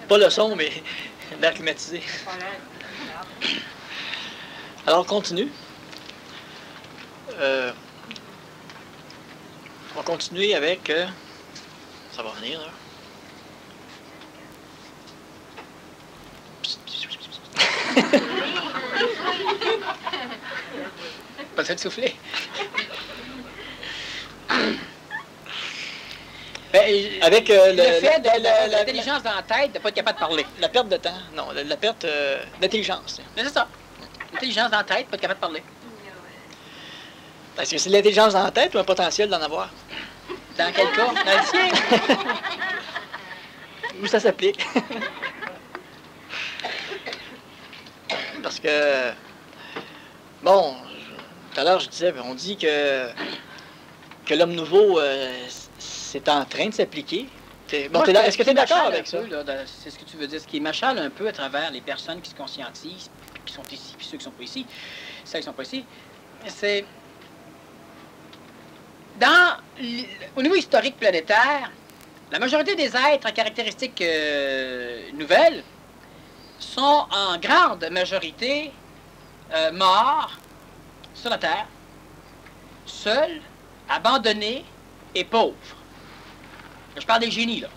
Pas le son, mais l'air climatisé. Alors, on continue. On va continuer avec... ça va venir, là. Pas ça de souffler. Ben, avec le fait de l'intelligence dans la tête, de ne pas être capable de parler. La perte de temps. Non, la perte d'intelligence. Mais c'est ça. L'intelligence dans la tête, pas être capable de parler. Est-ce que c'est l'intelligence dans la tête ou un potentiel d'en avoir? Dans quel cas? Dans le sien? Où ça s'applique? Parce que... Bon, tout à l'heure, je disais, on dit que l'homme nouveau, c'est en train de s'appliquer. Bon, est-ce que tu es d'accord avec ça? C'est ce que tu veux dire. Ce qui m'achale un peu à travers les personnes qui se conscientisent, qui sont ici, puis ceux qui sont pas ici, ceux qui sont pas ici, c'est... Au niveau historique planétaire, la majorité des êtres à caractéristiques nouvelles sont en grande majorité morts sur la Terre, seuls, abandonnés et pauvres. Je parle des génies, là.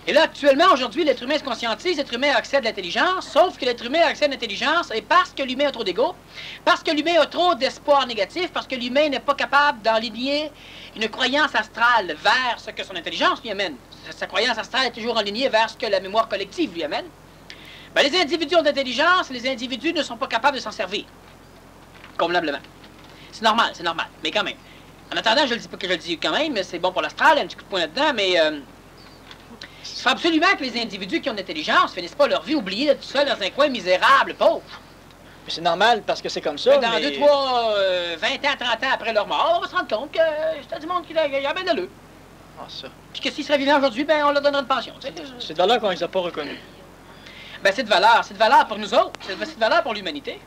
Et là, actuellement, aujourd'hui, l'être humain se conscientise, l'être humain accède à l'intelligence, sauf que l'être humain accède à l'intelligence, et parce que l'humain a trop d'ego, parce que l'humain a trop d'espoir négatif, parce que l'humain n'est pas capable d'enligner une croyance astrale vers ce que son intelligence lui amène. Sa croyance astrale est toujours enlignée vers ce que la mémoire collective lui amène. Ben, les individus ont d'intelligence, les individus ne sont pas capables de s'en servir. Convenablement. C'est normal, mais quand même. En attendant, je ne dis pas que je le dis quand même, mais c'est bon pour l'astral, un petit coup de poing là-dedans, mais... il faut absolument que les individus qui ont de l'intelligence ne finissent pas leur vie oubliés d'être tout seuls dans un coin misérable, pauvre. Mais c'est normal parce que c'est comme ça, dans 2, 3, 20 ans, 30 ans après leur mort, on va se rendre compte que c'est du monde qui a bien de l'eux. Ah, ça. Puis que s'ils seraient vivants aujourd'hui, ben on leur donnerait une pension. C'est de valeur qu'on les a pas reconnus. Ben c'est de valeur pour nous autres, c'est de valeur pour l'humanité.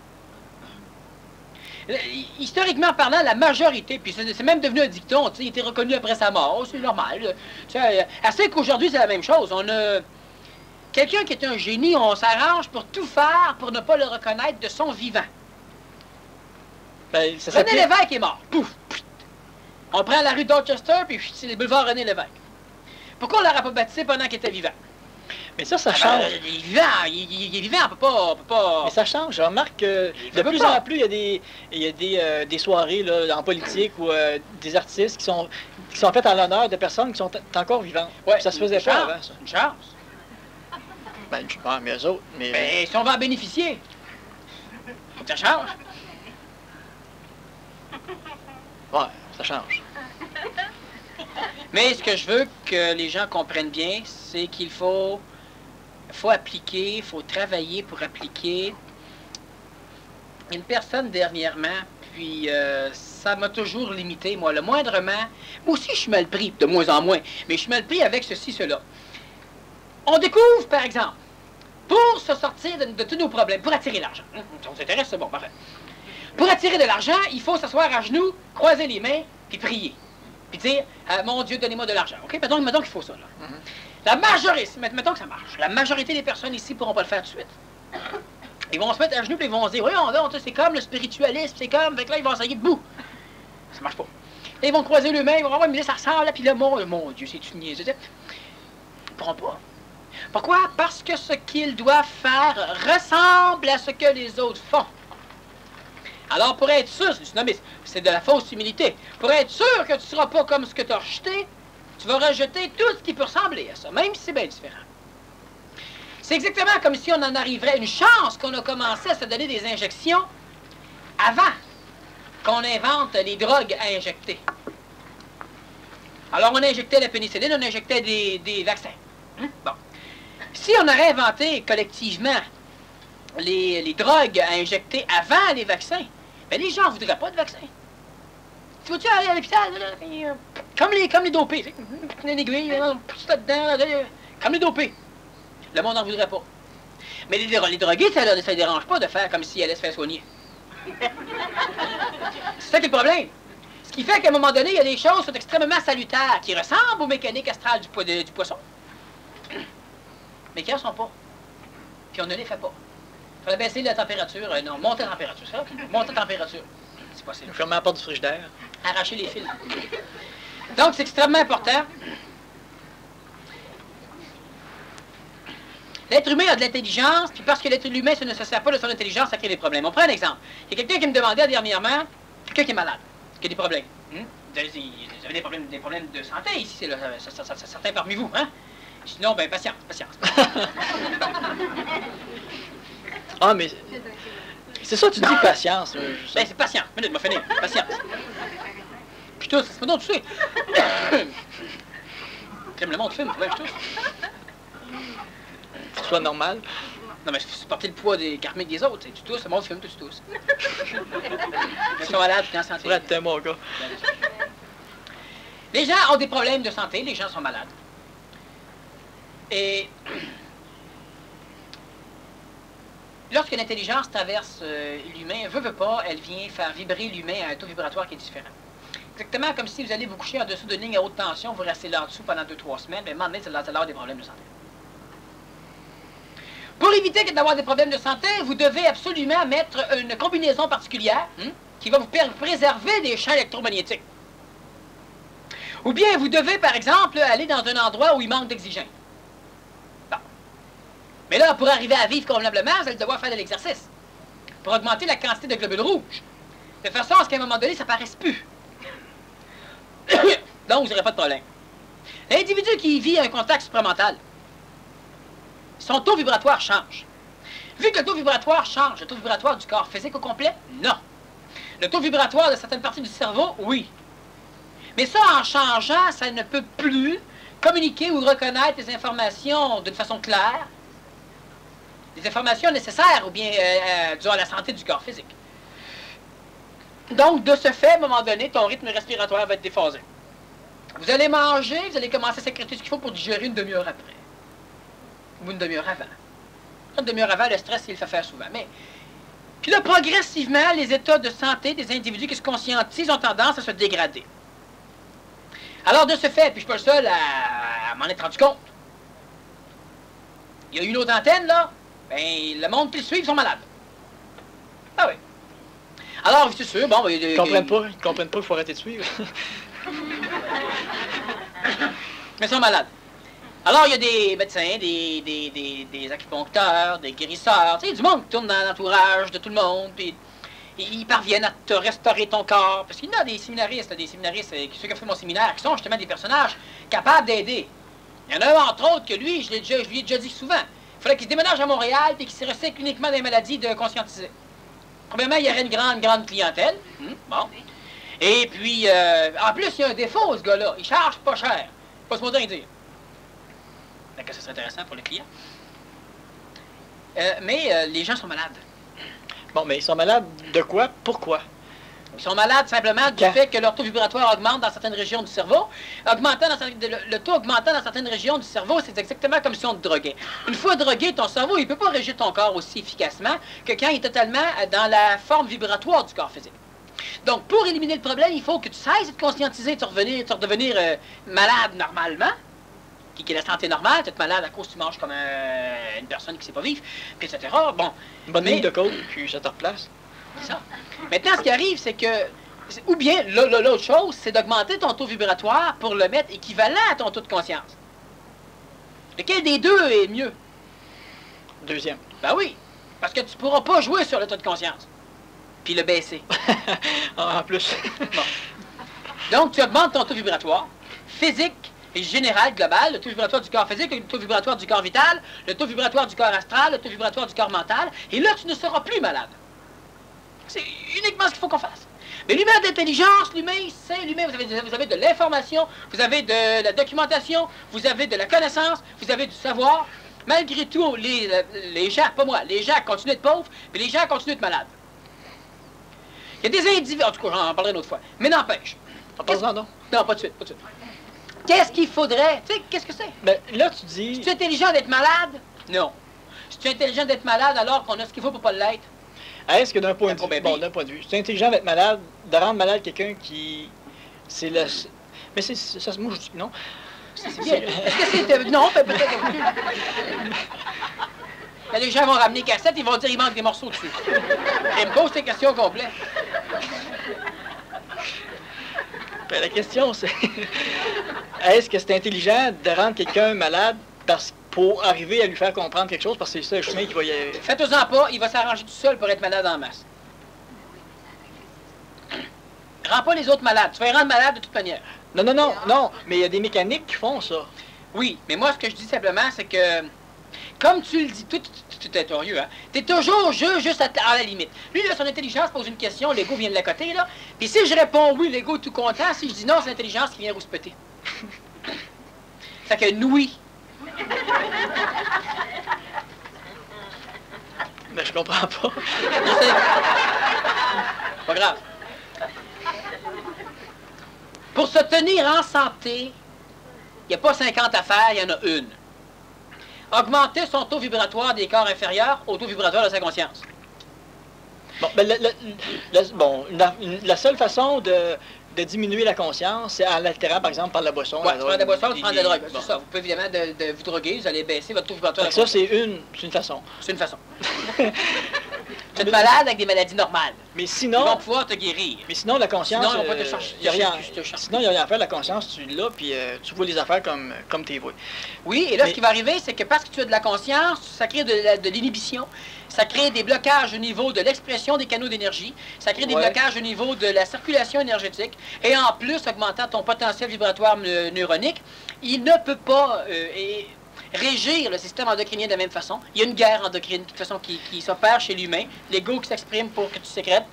Historiquement parlant, la majorité, puis c'est même devenu un dicton, il était reconnu après sa mort, c'est normal. Assez qu'aujourd'hui, c'est la même chose. On a quelqu'un qui est un génie, on s'arrange pour tout faire pour ne pas le reconnaître de son vivant. Ben, René Lévesque est mort. Pouf! On prend la rue Dorchester, puis c'est le boulevard René Lévesque. Pourquoi on ne l'aurait pas baptisé pendant qu'il était vivant? Mais ça change. Il est vivant, il est vivant, on peut pas... Mais ça change. Je remarque que de plus en plus, il y a des soirées là, en politique ou des artistes qui sont faites en l'honneur de personnes qui sont encore vivantes. Ouais, ça se faisait pas avant, ça. Une chance. Ben, je pense, mais eux autres... Mais si on va en bénéficier, faut que ça change. Ouais, ça change. Mais ce que je veux que les gens comprennent bien, c'est qu'il faut appliquer, il faut travailler pour appliquer. Une personne dernièrement, puis ça m'a toujours limité, moi, le moindrement. Moi aussi, je suis mal pris, de moins en moins, mais je suis mal pris avec ceci, cela. On découvre, par exemple, pour se sortir de tous nos problèmes, pour attirer l'argent. Ça vous intéresse, c'est bon, parfait. Pour attirer de l'argent, il faut s'asseoir à genoux, croiser les mains, puis prier. Puis dire, mon Dieu, donnez-moi de l'argent. OK? Mettons qu'il faut ça, là. La majorité, mettons que ça marche. La majorité des personnes ici ne pourront pas le faire tout de suite. Ils vont se mettre à genoux, puis ils vont se dire, oui, c'est comme le spiritualisme, c'est comme... Fait que là, ils vont essayer debout. Ça marche pas. Là, ils vont croiser les mains, ils vont voir, mais là, ça ressemble, là, puis là, mon Dieu, c'est une niaiserie. Ils ne pourront pas. Pourquoi? Parce que ce qu'ils doivent faire ressemble à ce que les autres font. Alors, pour être sûr, c'est de la fausse humilité. Pour être sûr que tu ne seras pas comme ce que tu as rejeté, tu vas rejeter tout ce qui peut ressembler à ça, même si c'est bien différent. C'est exactement comme si on en arriverait, une chance qu'on a commencé à se donner des injections avant qu'on invente les drogues à injecter. Alors, on injectait la pénicilline, on injectait des vaccins. Bon. Si on aurait inventé collectivement les drogues à injecter avant les vaccins, ben les gens ne voudraient pas de vaccin. Tu vas-tu aller à l'hôpital, comme les dopés, une aiguille, là-dedans, comme les dopés. Le monde n'en voudrait pas. Mais les drogués, ça ne dérange pas de faire comme s'ils allaient se faire soigner. C'est ça qui est le problème. qui fait qu'à un moment donné, il y a des choses qui sont extrêmement salutaires, qui ressemblent aux mécaniques astrales du poisson, mais qui n'en sont pas. Puis on ne les fait pas. Il faudrait baisser la température, non, monter la température, c'est ça? Monter la température. C'est possible. Fermer la porte du frigidaire. Arracher les fils. Donc, c'est extrêmement important. L'être humain a de l'intelligence, puis parce que l'être humain ne se sert pas de son intelligence, ça crée des problèmes. On prend un exemple. Il y a quelqu'un qui me demandait dernièrement, quelqu'un qui est malade, qui a des problèmes. Vous avez des problèmes de santé ici, c'est certains parmi vous, hein? Sinon, ben, patience, patience. Ah, mais c'est ça, tu dis patience. Ben, c'est patience. Minute, m'a fini. Patience. Puis tous, c'est pas donc, tu sais. Crème le monde fume, ouais, je tousse. Que ce soit normal. Non, mais c'est porter le poids des karmiques des autres. Tu tousses, le monde fume, tu tousses. Ils sont malades, tu es en santé. Ouais, t'es mon gars. Les gens ont des problèmes de santé, les gens sont malades. Et lorsque l'intelligence traverse l'humain, veut pas, elle vient faire vibrer l'humain à un taux vibratoire qui est différent. Exactement comme si vous allez vous coucher en dessous d'une ligne à haute tension, vous restez là en dessous pendant 2-3 semaines, mais à un moment donné, ça va avoir des problèmes de santé. Pour éviter d'avoir des problèmes de santé, vous devez absolument mettre une combinaison particulière qui va vous préserver des champs électromagnétiques. Ou bien vous devez, par exemple, aller dans un endroit où il manque d'oxygène. Bon. Mais là, pour arriver à vivre convenablement, vous allez devoir faire de l'exercice. Pour augmenter la quantité de globules rouges. De façon à ce qu'à un moment donné, ça ne paraisse plus. Donc, vous n'aurez pas de problème. L'individu qui vit un contact supramental, son taux vibratoire change. Vu que le taux vibratoire change, le taux vibratoire du corps physique au complet, non. Le taux vibratoire de certaines parties du cerveau, oui. Mais ça, en changeant, ça ne peut plus communiquer ou reconnaître les informations d'une façon claire, les informations nécessaires ou bien disons, à la santé du corps physique. Donc, de ce fait, à un moment donné, ton rythme respiratoire va être déphasé. Vous allez manger, vous allez commencer à sécréter ce qu'il faut pour digérer une demi-heure après. Ou une demi-heure avant. Une demi-heure avant, le stress, il le fait faire souvent. Mais, puis là, progressivement, les états de santé des individus qui se conscientisent ont tendance à se dégrader. Alors, de ce fait, puis je suis pas le seul à m'en être rendu compte. Il y a une autre antenne, là, ben, le monde qui le suit, ils sont malades. Ah oui. Alors, c'est sûr, bon, il y a des... Ils comprennent pas qu'il faut arrêter de suivre. Mais ils sont malades. Alors, il y a des médecins, des acupuncteurs, des guérisseurs, tu sais, du monde qui tourne dans l'entourage de tout le monde, puis ils parviennent à te restaurer ton corps. Parce qu'il y en a des séminaristes, ceux qui ont fait mon séminaire, qui sont justement des personnages capables d'aider. Il y en a un, entre autres, que lui, je lui ai déjà dit souvent, il faudrait qu'il se déménage à Montréal et qu'il se recycle uniquement des maladies de conscientiser. Premièrement, il y aurait une grande clientèle. Bon. Et puis, en plus, il y a un défaut, ce gars-là. Il charge pas cher. Pas se montrer dire. Donc, ça serait intéressant pour les clients. Mais les gens sont malades. Bon, mais ils sont malades de quoi? Pourquoi? Ils sont malades simplement du fait que leur taux vibratoire augmente dans certaines régions du cerveau. Le taux augmentant dans certaines régions du cerveau, c'est exactement comme si on te droguait. Une fois drogué, ton cerveau, il ne peut pas régir ton corps aussi efficacement que quand il est totalement dans la forme vibratoire du corps physique. Donc, pour éliminer le problème, il faut que tu cesses de te conscientiser, de redevenir malade normalement, qui est la santé normale, tu es malade à cause que tu manges comme une personne qui ne sait pas vivre, puis etc. Bon, bonne ligne de code, puis ça te replace. C'est ça. Maintenant, ce qui arrive, c'est que... Ou bien, l'autre chose, c'est d'augmenter ton taux vibratoire pour le mettre équivalent à ton taux de conscience. Lequel des deux est mieux? Deuxième. Ben oui, parce que tu ne pourras pas jouer sur le taux de conscience, puis le baisser. En plus. Bon. Donc, tu augmentes ton taux vibratoire, physique et général, global, le taux vibratoire du corps physique, le taux vibratoire du corps vital, le taux vibratoire du corps astral, le taux vibratoire du corps mental, et là, tu ne seras plus malade. C'est uniquement ce qu'il faut qu'on fasse. Mais l'humain d'intelligence, l'humain, c'est l'humain. Vous avez de l'information, vous avez de la documentation, vous avez de la connaissance, vous avez du savoir. Malgré tout, les gens, pas moi, les gens continuent d'être pauvres, mais les gens continuent d'être malades. Il y a des individus, en tout cas, j'en parlerai une autre fois, mais n'empêche. En parle-en donc. Non, pas de suite, pas de suite. Qu'est-ce qu'il faudrait? Tu sais, qu'est-ce que c'est? Ben, là, tu dis... Si tu es intelligent d'être malade? Non. Si tu es intelligent d'être malade alors qu'on a ce qu'il faut pour pas l'être? Est-ce que d'un point de vue... Bon, d'un point de vue, c'est intelligent d'être malade, de rendre malade quelqu'un qui C'est le... Mais c'est ça, moi je dis que non. C'est bien. Est-ce que c'est... Non, peut-être plus. Là, les gens vont ramener cassette, ils vont dire il manque des morceaux dessus. Et ils me posent ces questions complètes. Ben, la question, c'est... Est-ce que c'est intelligent de rendre quelqu'un malade pour arriver à lui faire comprendre quelque chose, parce que c'est ça le chemin qu'il va y aller? Faites-en pas, il va s'arranger tout seul pour être malade en masse. Rends pas les autres malades. Tu vas les rendre malades de toute manière. Non, non, non, non, mais il y a des mécaniques qui font ça. Oui, mais moi, ce que je dis simplement, c'est que, comme tu le dis, tout est curieux, hein? T'es toujours juste à la limite. Lui, là, son intelligence pose une question, l'ego vient de la côté, là. Puis si je réponds oui, l'ego est tout content. Si je dis non, c'est l'intelligence qui vient rouspéter. Fait que oui. Mais je comprends pas. Pas grave. Pour se tenir en santé, il n'y a pas 50 affaires, il y en a une. Augmenter son taux vibratoire des corps inférieurs au taux vibratoire de sa conscience. Bon, ben, la seule façon de diminuer la conscience, c'est en l'altérant, par exemple, par la boisson. Oui, tu prends de la boisson, tu prends de la drogue. Bon. C'est ça. Vous pouvez évidemment de vous droguer, vous allez baisser votre taux vibratoire. Ça, c'est une façon. C'est une façon. Tu es malade avec des maladies normales. Mais Ils sinon... vont pouvoir te guérir. Mais sinon, la conscience... Sinon, ils vont pas te chercher. Sinon, il n'y a rien à faire. La conscience, tu l'as, puis tu vois les affaires comme tu les vois. Oui, et là, ce qui va arriver, c'est que parce que tu as de la conscience, ça crée de l'inhibition, ça crée des blocages au niveau de l'expression des canaux d'énergie, ça crée des blocages au niveau de la circulation énergétique, et en plus, augmentant ton potentiel vibratoire neuronique, il ne peut pas régir le système endocrinien de la même façon. Il y a une guerre endocrine, de toute façon, qui s'opère chez l'humain, l'ego qui s'exprime pour que tu sécrètes,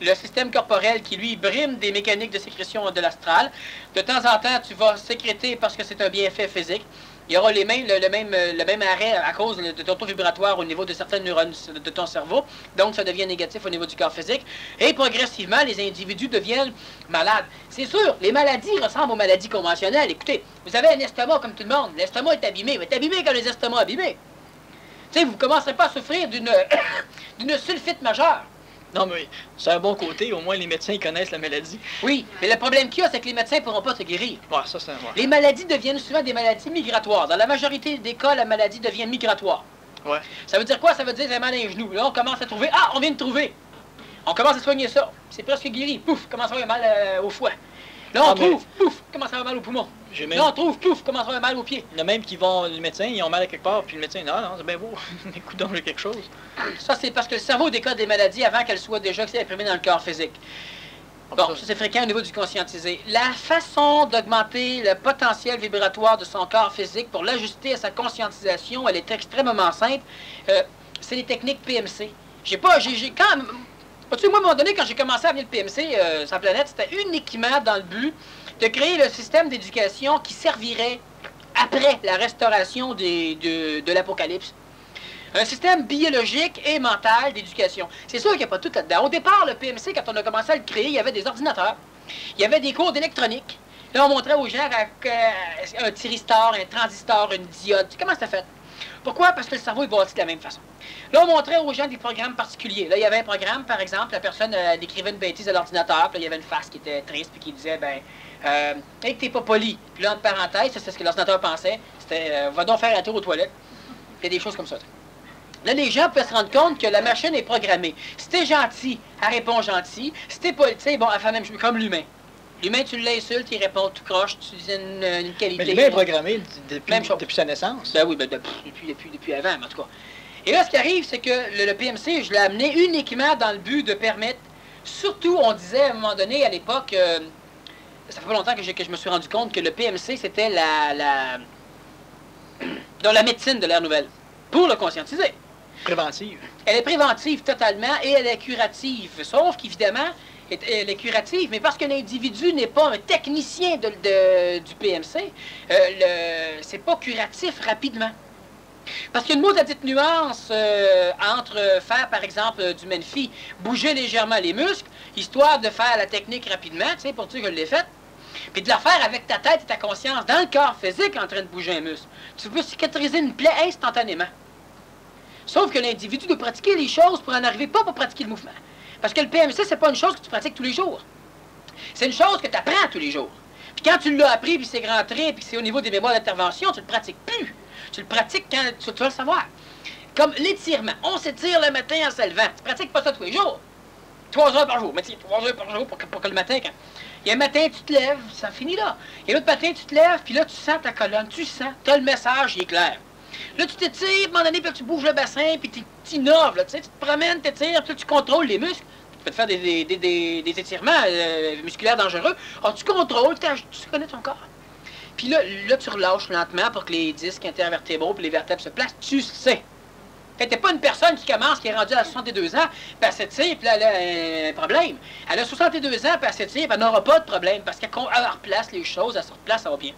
le système corporel qui, lui, brime des mécaniques de sécrétion de l'astral. De temps en temps, tu vas sécréter parce que c'est un bienfait physique. Il y aura le même arrêt à cause de ton taux vibratoire au niveau de certaines neurones de ton cerveau. Donc, ça devient négatif au niveau du corps physique. Et progressivement, les individus deviennent malades. C'est sûr, les maladies ressemblent aux maladies conventionnelles. Écoutez, vous avez un estomac comme tout le monde. L'estomac est abîmé. Mais est abîmé comme les estomacs abîmés. Tu sais, vous ne commencerez pas à souffrir d'une sulfite majeure. Non, mais c'est un bon côté. Au moins, les médecins ils connaissent la maladie. Oui, mais le problème qu'il y a, c'est que les médecins ne pourront pas te guérir. Ouais, ça, c'est... Ouais. Les maladies deviennent souvent des maladies migratoires. Dans la majorité des cas, la maladie devient migratoire. Ouais. Ça veut dire quoi? Ça veut dire que j'ai mal à un genou. Là, on commence à trouver... Ah, on vient de trouver! On commence à soigner ça. C'est presque guéri. Pouf, commence à avoir mal au foie. Là, on trouve, pouf, commence à avoir mal au poumon. Même... Là, on trouve, pouf, commence à avoir mal aux pieds. Il y en a même qui vont, les médecins, ils ont mal à quelque part, puis le médecin, non, c'est bien beau. Écoute donc, j'ai quelque chose. Ça, c'est parce que le cerveau décode des maladies avant qu'elles soient déjà imprimées dans le corps physique. Bon, ça c'est fréquent au niveau du conscientisé. La façon d'augmenter le potentiel vibratoire de son corps physique pour l'ajuster à sa conscientisation, elle est extrêmement simple. C'est les techniques PMC. Tu sais, moi, à un moment donné, quand j'ai commencé à venir le PMC sur la planète, c'était uniquement dans le but de créer le système d'éducation qui servirait après la restauration de l'Apocalypse. Un système biologique et mental d'éducation. C'est sûr qu'il n'y a pas tout là-dedans. Au départ, le PMC, quand on a commencé à le créer, il y avait des ordinateurs, il y avait des cours d'électronique. Là, on montrait aux gens un thyristor, un transistor, une diode. Comment c'est fait? Pourquoi? Parce que le cerveau est bâti de la même façon. Là, on montrait aux gens des programmes particuliers. Là, il y avait un programme, par exemple, la personne décrivait une bêtise à l'ordinateur, puis là, il y avait une face qui était triste, puis qui disait, hey, t'es pas poli. Puis là, entre parenthèses, c'est ce que l'ordinateur pensait, c'était, va donc faire un tour aux toilettes. Il y a des choses comme ça. Là, les gens peuvent se rendre compte que la machine est programmée. Si t'es gentil, elle répond gentil. Si t'es poli, tu sais, bon, elle fait la même chose, comme l'humain. L'humain, tu l'insultes, il répond tout croche, tu dis une qualité. Mais l'humain est programmé depuis sa naissance. Ben oui, depuis avant, mais en tout cas. Et là, ce qui arrive, c'est que le PMC, je l'ai amené uniquement dans le but de permettre, surtout, on disait à un moment donné, à l'époque, ça fait pas longtemps que je me suis rendu compte que le PMC, c'était dans la médecine de l'ère nouvelle, pour le conscientiser. Préventive. Elle est préventive totalement et elle est curative, sauf qu'évidemment, elle est curative, mais parce que l'individu n'est pas un technicien du PMC, c'est pas curatif rapidement. Parce qu'il y a une maudite nuance entre faire, par exemple, du Menfi, bouger légèrement les muscles, histoire de faire la technique rapidement, tu sais, pour dire que je l'ai faite, puis de la faire avec ta tête et ta conscience dans le corps physique en train de bouger un muscle. Tu peux cicatriser une plaie instantanément. Sauf que l'individu doit pratiquer les choses pour en arriver pas pour pratiquer le mouvement. Parce que le PMC, c'est pas une chose que tu pratiques tous les jours. C'est une chose que tu apprends tous les jours. Puis quand tu l'as appris, puis c'est rentré, puis c'est au niveau des mémoires d'intervention, tu le pratiques plus. Tu le pratiques quand tu vas le savoir. Comme l'étirement. On s'étire le matin en se levant. Tu pratiques pas ça tous les jours. 3 heures par jour. Mais 3 heures par jour pour que le matin, quand... Il y a un matin, tu te lèves, ça finit là. Il y a l'autre matin, tu te lèves, puis là, tu sens ta colonne, tu sens, tu as le message, il est clair. Là, tu t'étires, à un moment donné, puis là, tu bouges le bassin, puis tu innoves, là, tu sais, tu te promènes, t'étires, puis là, tu contrôles les muscles. Tu peux te faire des étirements musculaires dangereux. Alors, tu contrôles, tu connais ton corps. Puis là, tu relâches lentement pour que les disques intervertébraux et les vertèbres se placent. Tu sais. T'es pas une personne qui commence, qui est rendue à 62 ans, puis elle s'étire, puis là, elle a un problème. Elle a 62 ans, puis elle s'étire, puis elle n'aura pas de problème, parce qu'elle replace les choses, elle se replace, ça va bien.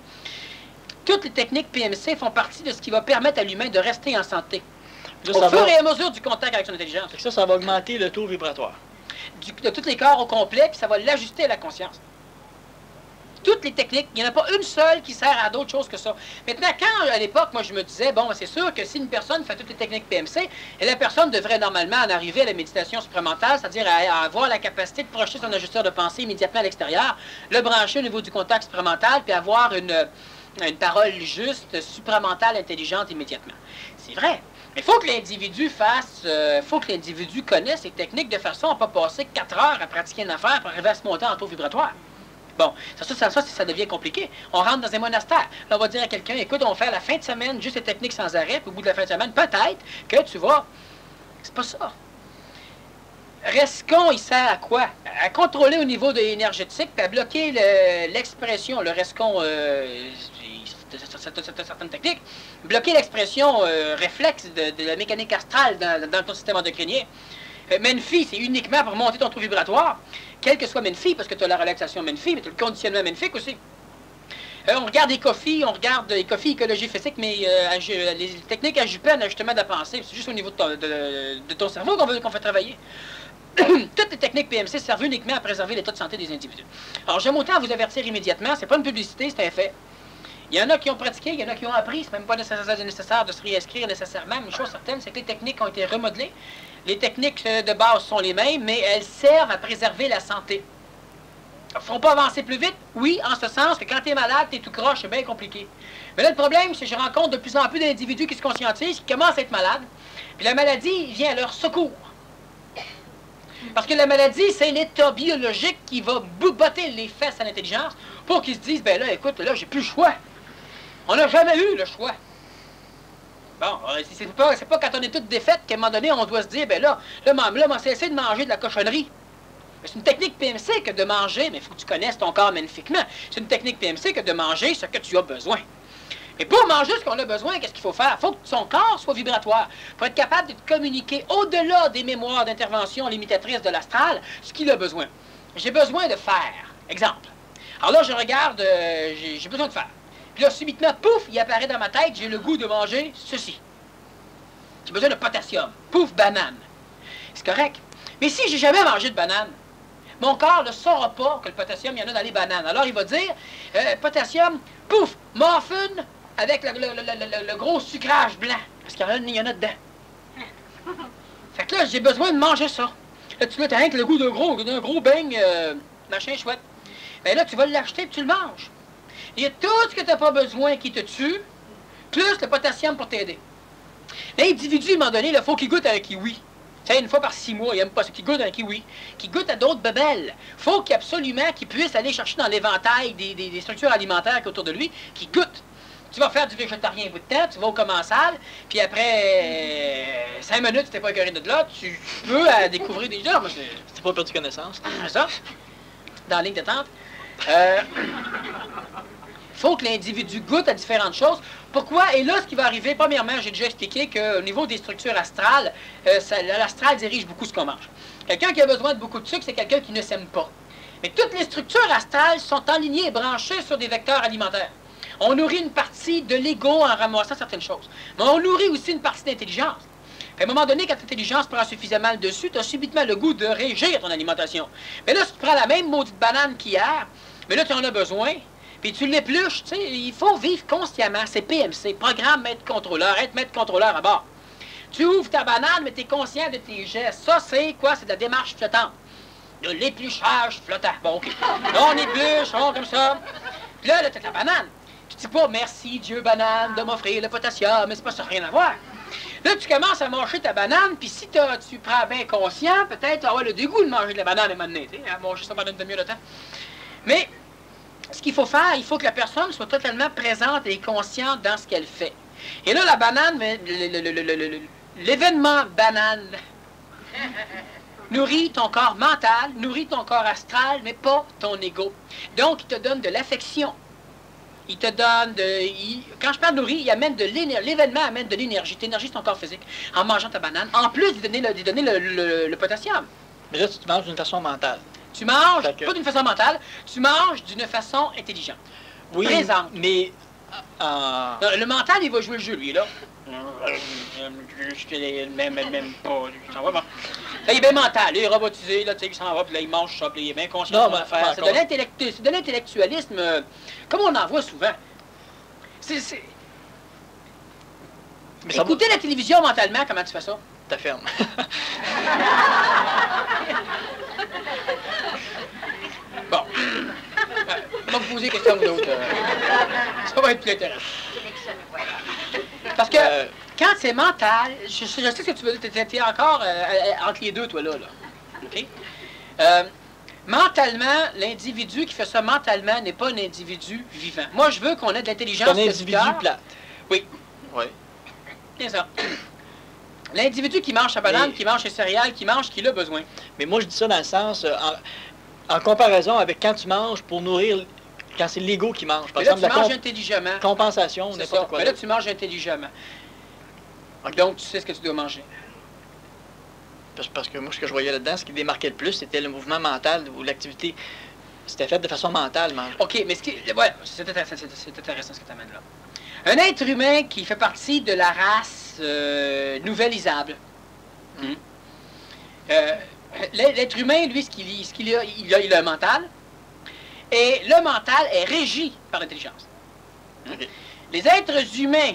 Toutes les techniques PMC font partie de ce qui va permettre à l'humain de rester en santé. Au fur et à mesure du contact avec son intelligence. Ça va augmenter le taux vibratoire. De tous les corps au complet, puis ça va l'ajuster à la conscience. Toutes les techniques, il n'y en a pas une seule qui sert à d'autres choses que ça. Maintenant, quand, à l'époque, moi, je me disais, bon, c'est sûr que si une personne fait toutes les techniques PMC, et la personne devrait normalement en arriver à la méditation supramentale, c'est-à-dire à avoir la capacité de projeter son ajusteur de pensée immédiatement à l'extérieur, le brancher au niveau du contact supramental, puis avoir une parole juste, supramentale, intelligente immédiatement. C'est vrai. Mais il faut que l'individu connaisse ces techniques de façon à ne pas passer 4 heures à pratiquer une affaire pour arriver à se monter en taux vibratoire. Bon, ça devient compliqué. On rentre dans un monastère. Là, on va dire à quelqu'un, écoute, on va faire la fin de semaine juste les techniques sans arrêt, puis au bout de la fin de semaine, peut-être que tu vas... C'est pas ça. Rescon, il sert à quoi? À contrôler au niveau de énergétique, puis à bloquer l'expression, le rescon, certaines techniques, bloquer l'expression réflexe de la mécanique astrale dans ton système endocrinien. Menfi, c'est uniquement pour monter ton taux vibratoire, quel que soit Menfi, parce que tu as la relaxation Menfi, mais tu as le conditionnement Menfique aussi. On regarde Ecofi, on regarde Ecofi, écologie physique, mais les techniques AJUPEN, ajustement de la pensée, c'est juste au niveau de ton cerveau qu'on fait travailler. Toutes les techniques PMC servent uniquement à préserver l'état de santé des individus. Alors, j'aime autant vous avertir immédiatement, c'est pas une publicité, c'est un fait. Il y en a qui ont pratiqué, il y en a qui ont appris, c'est même pas nécessaire de se réinscrire nécessairement, mais une chose certaine, c'est que les techniques ont été remodelées. Les techniques de base sont les mêmes, mais elles servent à préserver la santé. Elles ne feront pas avancer plus vite? Oui, en ce sens que quand tu es malade, tu es tout croche, c'est bien compliqué. Mais là, le problème, c'est que je rencontre de plus en plus d'individus qui se conscientisent, qui commencent à être malades, puis la maladie vient à leur secours. Parce que la maladie, c'est l'état biologique qui va botter les fesses à l'intelligence pour qu'ils se disent, ben là, écoute, là, j'ai plus le choix. On n'a jamais eu le choix. Bon, c'est pas quand on est toute défaite qu'à un moment donné, on doit se dire, ben là, on cesser de manger de la cochonnerie. C'est une technique PMC que de manger, mais il faut que tu connaisses ton corps magnifiquement. C'est une technique PMC que de manger ce que tu as besoin. Mais pour manger ce qu'on a besoin, qu'est-ce qu'il faut faire? Il faut que son corps soit vibratoire. Pour être capable de communiquer au-delà des mémoires d'intervention limitatrices de l'astral, ce qu'il a besoin. J'ai besoin de fer. Exemple. Alors là, je regarde, j'ai besoin de fer. Puis là, subitement, pouf, il apparaît dans ma tête, j'ai le goût de manger ceci. J'ai besoin de potassium. Pouf, banane. C'est correct. Mais si j'ai jamais mangé de banane, mon corps ne saura pas que le potassium, il y en a dans les bananes. Alors, il va dire, potassium, pouf, muffin avec le gros sucrage blanc. Parce qu'il y en a dedans. Fait que là, j'ai besoin de manger ça. Là, tu as rien que le goût d'un gros beigne, machin chouette. Ben là, tu vas l'acheter et tu le manges. Il y a tout ce que tu n'as pas besoin qui te tue, plus le potassium pour t'aider. L'individu, à un moment donné, il faut qu'il goûte à un kiwi. Tu sais, une fois par 6 mois, il n'aime pas ça, qu'il goûte à un kiwi. Qu'il goûte à d'autres bebelles. Il faut absolument qu'il puisse aller chercher dans l'éventail des structures alimentaires qui autour de lui, qu'il goûte. Tu vas faire du végétarien un bout de temps, tu vas au commensal, puis après 5 minutes, tu t'es pas écœuré de là, tu peux découvrir des gens. Tu pas perdu connaissance. C'est ça, dans la ligne d'attente. Faut que l'individu goûte à différentes choses. Pourquoi? Et là, ce qui va arriver, premièrement, j'ai déjà expliqué qu'au niveau des structures astrales, l'astral dirige beaucoup ce qu'on mange. Quelqu'un qui a besoin de beaucoup de sucre, c'est quelqu'un qui ne s'aime pas. Mais toutes les structures astrales sont enlignées et branchées sur des vecteurs alimentaires. On nourrit une partie de l'ego en ramassant certaines choses. Mais on nourrit aussi une partie d'intelligence. À un moment donné, quand l'intelligence prend suffisamment le dessus, tu as subitement le goût de régir ton alimentation. Mais là, si tu prends la même maudite banane qu'hier, mais là, tu en as besoin, puis tu l'épluches, tu sais, il faut vivre consciemment. C'est PMC, programme maître contrôleur, être maître contrôleur à bord. Tu ouvres ta banane, mais tu es conscient de tes gestes. Ça, c'est quoi? C'est de la démarche flottante. de l'épluchage flottant. Bon, OK. Là, on épluche, on comme ça. Puis là, t'as ta banane. Tu dis pas merci, Dieu banane, de m'offrir le potassium, mais c'est pas ça, rien à voir. Là, tu commences à manger ta banane, puis si tu prends bien conscient, peut-être tu vas avoir le dégoût de manger de la banane et m'amener, tu sais, à manger ça pendant une demi-heure de temps. Mais ce qu'il faut faire, il faut que la personne soit totalement présente et consciente dans ce qu'elle fait. Et là, la banane, l'événement banane nourrit ton corps mental, nourrit ton corps astral, mais pas ton ego. Donc, il te donne de l'affection. Il te donne quand je parle nourrir, il amène de l'énergie. L'événement amène de l'énergie. L'énergie, c'est ton corps physique. En mangeant ta banane, en plus de donner le potassium. Mais là, tu manges d'une façon mentale. Tu manges, pas d'une façon mentale, tu manges d'une façon intelligente. Oui, présente. Mais... Non, le mental, il va jouer le jeu, lui, là. Même pas. Là, il est bien mental, là, il est robotisé, là, tu sais, il s'en va, puis là, il mange ça, puis il est bien conscient de faire. C'est de l'intellectualisme, comme on en voit souvent. Écouter la télévision mentalement, comment tu fais ça? Ta ferme. Bon. On va vous poser des questions ou d'autres. Ça va être plus intéressant. Parce que quand c'est mental, je sais ce que tu veux dire, tu es encore entre les deux, toi, là. OK? Mentalement, l'individu qui fait ça mentalement n'est pas un individu vivant. Moi, je veux qu'on ait de l'intelligence. C'est un individu plate. Oui. Oui. C'est ça. L'individu qui mange sa banane, qui mange ses céréales, qui mange ce qu'il a besoin. Mais moi, je dis ça dans le sens, en comparaison avec quand tu manges pour nourrir, quand c'est l'ego qui mange. Par exemple, tu manges intelligemment. Compensation, n'importe quoi. Mais là, tu manges intelligemment. Okay. Donc, tu sais ce que tu dois manger. Parce que moi, ce que je voyais là-dedans, ce qui démarquait le plus, c'était le mouvement mental ou l'activité. C'était fait de façon mentale, manger. OK, mais ouais, c'est intéressant ce que tu amènes là. Un être humain qui fait partie de la race nouvellisable. L'être humain, lui, il a un mental. Et le mental est régi par l'intelligence. Okay. Les êtres humains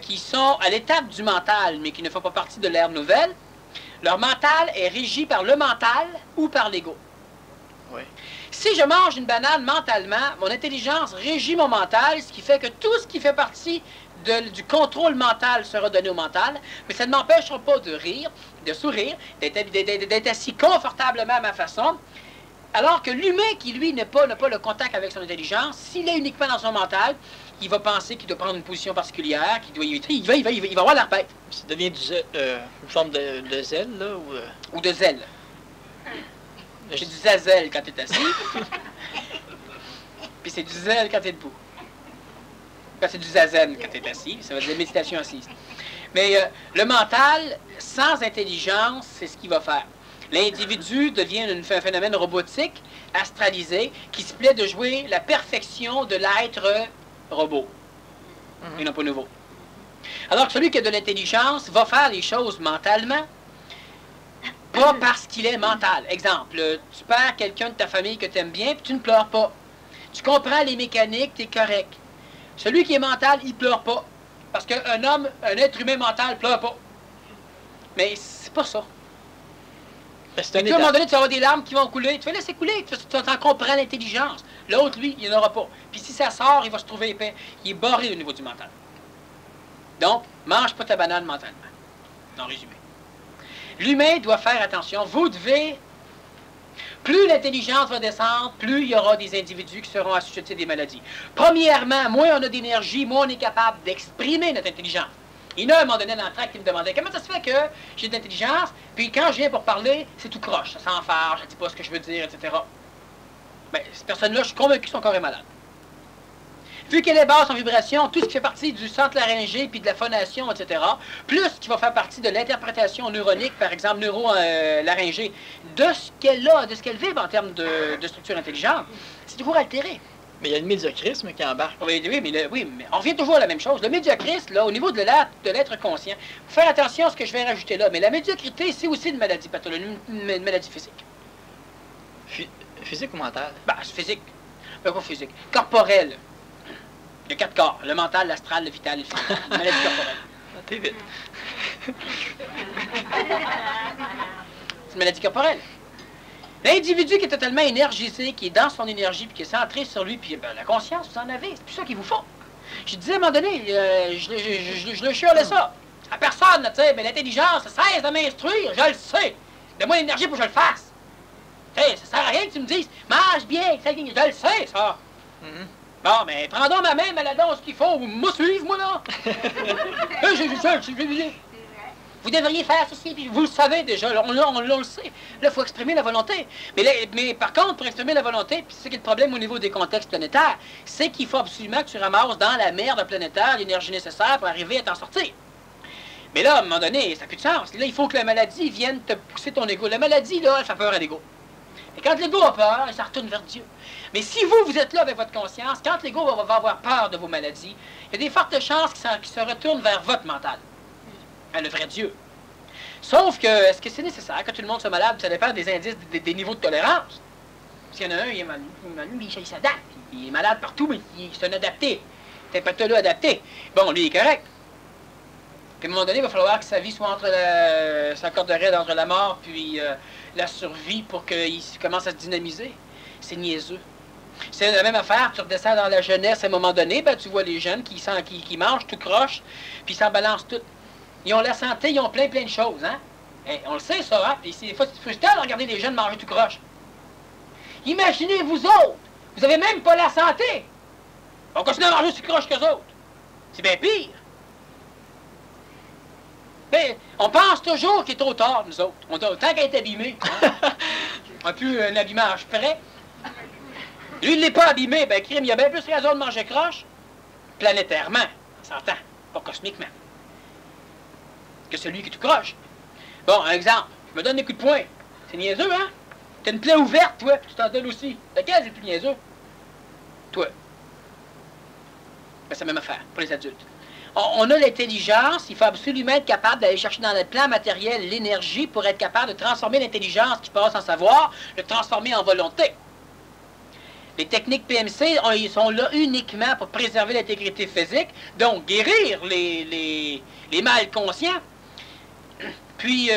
qui sont à l'étape du mental, mais qui ne font pas partie de l'ère nouvelle, leur mental est régi par le mental ou par l'ego. Oui. Si je mange une banane mentalement, mon intelligence régit mon mental, ce qui fait que tout ce qui fait partie du contrôle mental sera donné au mental, mais ça ne m'empêchera pas de rire, de sourire, d'être assis confortablement à ma façon, alors que l'humain qui, lui, n'a pas le contact avec son intelligence, s'il est uniquement dans son mental, il va penser qu'il doit prendre une position particulière, qu'il doit il va avoir l'arpète. Ça devient une forme de zèle, là, ou de zèle. C'est du zazel quand tu es assis, puis c'est du zèle quand tu es debout. C'est du zazen quand tu es assis, ça veut dire méditation assise. Mais le mental, sans intelligence, c'est ce qu'il va faire. L'individu devient un phénomène robotique, astralisé, qui se plaît de jouer la perfection de l'être robot, et non pas nouveau. Alors que celui qui a de l'intelligence va faire les choses mentalement, pas parce qu'il est mental. Exemple, tu perds quelqu'un de ta famille que tu aimes bien, puis tu ne pleures pas. Tu comprends les mécaniques, tu es correct. Celui qui est mental, il pleure pas. Parce qu'un un être humain mental, pleure pas. Mais c'est pas ça. Et puis, à un moment donné, tu vas avoir des larmes qui vont couler. Tu vas laisser couler. Tu en comprends l'intelligence. L'autre, lui, il n'en aura pas. Puis si ça sort, il va se trouver épais. Il est barré au niveau du mental. Donc, mange pas ta banane mentalement. En résumé. L'humain doit faire attention. Vous devez... Plus l'intelligence va descendre, plus il y aura des individus qui seront assujettis à des maladies. Premièrement, moins on a d'énergie, moins on est capable d'exprimer notre intelligence. Il y en a un moment donné dans le tract qui me demandait comment ça se fait que j'ai de l'intelligence, puis quand je viens pour parler, c'est tout croche, ça s'enfarge, je ne dis pas ce que je veux dire, etc. Bien, ces personnes-là, je suis convaincu que son corps est malade. Vu qu'elle est basse en vibration, tout ce qui fait partie du centre laryngé puis de la phonation, etc., plus ce qui va faire partie de l'interprétation neuronique, par exemple neuro-laryngée, de ce qu'elle a, de ce qu'elle vibre en termes de structure intelligente, c'est toujours altéré. Mais il y a le médiocrisme qui embarque. Oui, mais on revient toujours à la même chose. Le médiocrisme, là, au niveau de l'être conscient, faut faire attention à ce que je vais rajouter là, mais la médiocrité, c'est aussi une maladie pathologique, une maladie physique. Physique ou mentale? Ben, c'est physique. Pas physique. Corporelle. Il y a 4 corps. Le mental, l'astral, le vital et le physique. Maladie corporelle. Ah, t'es vite. C'est une maladie corporelle. L'individu qui est totalement énergisé, qui est dans son énergie, puis qui est centré sur lui, puis ben, la conscience, vous en avez, c'est plus ça qu'il vous faut. Je disais à un moment donné, je le chiolais ça. À personne, tu sais, mais l'intelligence, ça cesse de m'instruire, je le sais. Donne-moi l'énergie pour que je le fasse. Tu sais, ça sert à rien que tu me dises, mange bien, je le sais, ça. Bon, mais prends donc ma main, maladon, ce qu'il faut, me suivre, moi, là. Vous devriez faire ceci, puis vous le savez déjà, on le sait. Là, il faut exprimer la volonté. Mais par contre, pour exprimer la volonté, puis c'est ça qui est le problème au niveau des contextes planétaires, c'est qu'il faut absolument que tu ramasses dans la merde planétaire l'énergie nécessaire pour arriver à t'en sortir. Mais là, à un moment donné, ça n'a plus de sens. Là, il faut que la maladie vienne te pousser ton ego. La maladie, là, elle fait peur à l'ego. Et quand l'ego a peur, ça retourne vers Dieu. Mais si vous êtes là avec votre conscience, quand l'ego va avoir peur de vos maladies, il y a des fortes chances qu'il se retourne vers votre mental. Le vrai Dieu. Sauf que, est-ce que c'est nécessaire que tout le monde soit malade? Ça dépend des indices, des niveaux de tolérance. S'il y en a un, il est malade, il s'adapte. Il est malade partout, mais c'est un adapté. C'est un pathologue adapté. Bon, lui, il est correct. Puis à un moment donné, il va falloir que sa vie soit s'accorderait entre la mort puis la survie pour qu'il commence à se dynamiser. C'est niaiseux. C'est la même affaire, tu redescends dans la jeunesse à un moment donné, ben, tu vois les jeunes qui mangent tout croche, puis ils s'en balancent tout. Ils ont la santé, ils ont plein de choses, hein? Et on le sait, ça, hein? Puis c'est frustrant de regarder les jeunes manger tout croche. Imaginez, vous autres, vous avez même pas la santé. On continue à manger tout croche qu'eux autres. C'est bien pire. Mais on pense toujours qu'il est trop tard, nous autres. Tant qu'à être abîmé, hein? On n'a plus un abîmage prêt. Lui, il n'est pas abîmé, ben crime, il a bien plus raison de manger croche, planétairement, on s'entend, pas cosmiquement, que celui qui tout croche. Bon, un exemple, je me donne des coups de poing. C'est niaiseux, hein? T'as une plaie ouverte, toi, puis tu t'en donnes aussi. Lequel c'est le plus niaiseux? Toi. Ben, c'est la même affaire, pour les adultes. On a l'intelligence, il faut absolument être capable d'aller chercher dans le plan matériel l'énergie pour être capable de transformer l'intelligence qui passe en savoir, le transformer en volonté. Les techniques PMC, ils sont là uniquement pour préserver l'intégrité physique, donc guérir les mal conscients, puis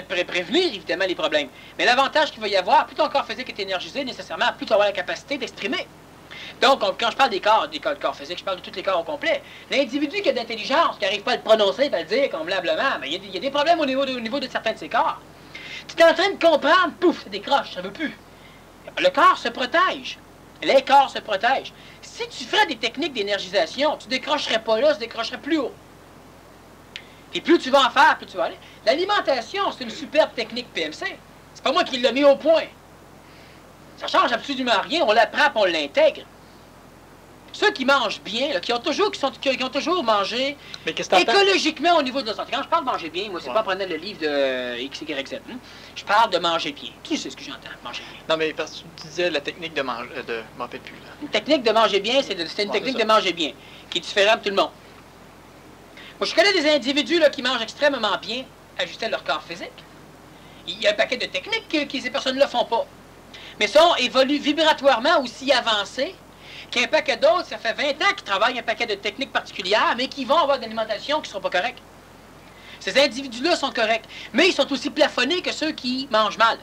prévenir évidemment les problèmes. Mais l'avantage qu'il va y avoir, plus ton corps physique est énergisé, nécessairement, plus tu vas avoir la capacité d'exprimer. Donc, quand je parle des corps physiques, je parle de tous les corps au complet. L'individu qui a de l'intelligence, qui n'arrive pas à le prononcer, à le dire convenablement, mais il y a des problèmes au niveau de certains de ses corps. Tu es en train de comprendre, pouf, ça décroche, ça ne veut plus. Le corps se protège. Les corps se protègent. Si tu ferais des techniques d'énergisation, tu ne décrocherais pas là, tu décrocherais plus haut. Et plus tu vas en faire, plus tu vas aller. L'alimentation, c'est une superbe technique PMC. C'est pas moi qui l'ai mis au point. Ça change absolument rien, on l'apprend et on l'intègre. Ceux qui mangent bien, là, qui ont toujours mangé écologiquement au niveau de leur santé. Quand je parle de manger bien, moi, c'est pas prendre le livre de X, Y, Z. Je parle de manger bien. Qui c'est ce que j'entends, manger bien? Non, mais parce que tu disais la technique de manger... m'en rappelle plus, là. Une technique de manger bien, c'est une technique de manger bien, qui est différente de tout le monde. Moi, je connais des individus là, qui mangent extrêmement bien, ajustés à leur corps physique. Il y a un paquet de techniques que ces personnes-là font pas. Mais sont évoluent vibratoirement aussi avancés qu'un paquet d'autres, ça fait 20 ans qu'ils travaillent un paquet de techniques particulières, mais qui vont avoir une alimentation qui ne sera pas correcte. Ces individus-là sont corrects, mais ils sont aussi plafonnés que ceux qui mangent mal,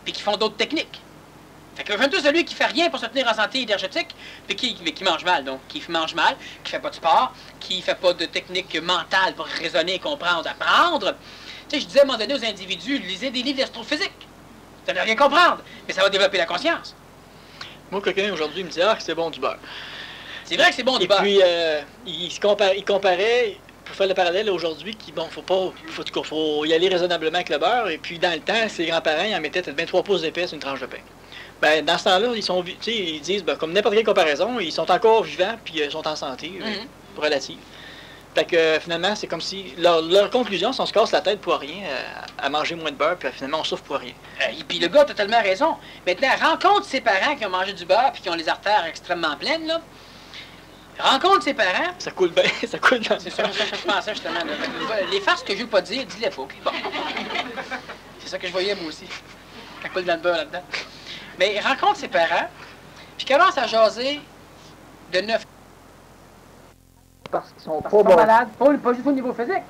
puis qui font d'autres techniques. Fait que tout celui qui fait rien pour se tenir en santé énergétique, puis qui mange mal, donc qui mange mal, qui fait pas de sport, qui fait pas de technique mentale pour raisonner, comprendre, apprendre. Tu sais, je disais à un moment donné aux individus, lisez des livres d'astrophysique. Vous n'allez rien comprendre, mais ça va développer la conscience. Moi, quelqu'un aujourd'hui me dit « Ah, c'est bon du beurre ». C'est vrai que c'est bon du beurre. Et puis, il comparait, pour faire le parallèle aujourd'hui, qu'il bon, faut y aller raisonnablement avec le beurre. Et puis, dans le temps, ses grands-parents, ils en mettaient peut-être 23 pouces d'épais sur une tranche de pain. Ben, dans ce temps-là, ils disent, ben, comme n'importe quelle comparaison, ils sont encore vivants, puis ils sont en santé, relative. Fait que finalement, c'est comme si leur conclusion, c'est qu'on se casse la tête pour rien, à manger moins de beurre, puis finalement, on souffre pour rien. Et puis le gars a totalement raison. Maintenant, rencontre ses parents qui ont mangé du beurre puis qui ont les artères extrêmement pleines, là. Rencontre ses parents. Ça coule bien, ça coule dans le C'est ça que je pensais justement. Là. Les farces que je veux pas dire, dis-les pas. Bon. C'est ça que je voyais moi aussi. Ça coule dans le beurre là-dedans. Mais il rencontre ses parents, puis commence à jaser de 9. Parce qu'ils sont pas malades, pas juste au niveau physique.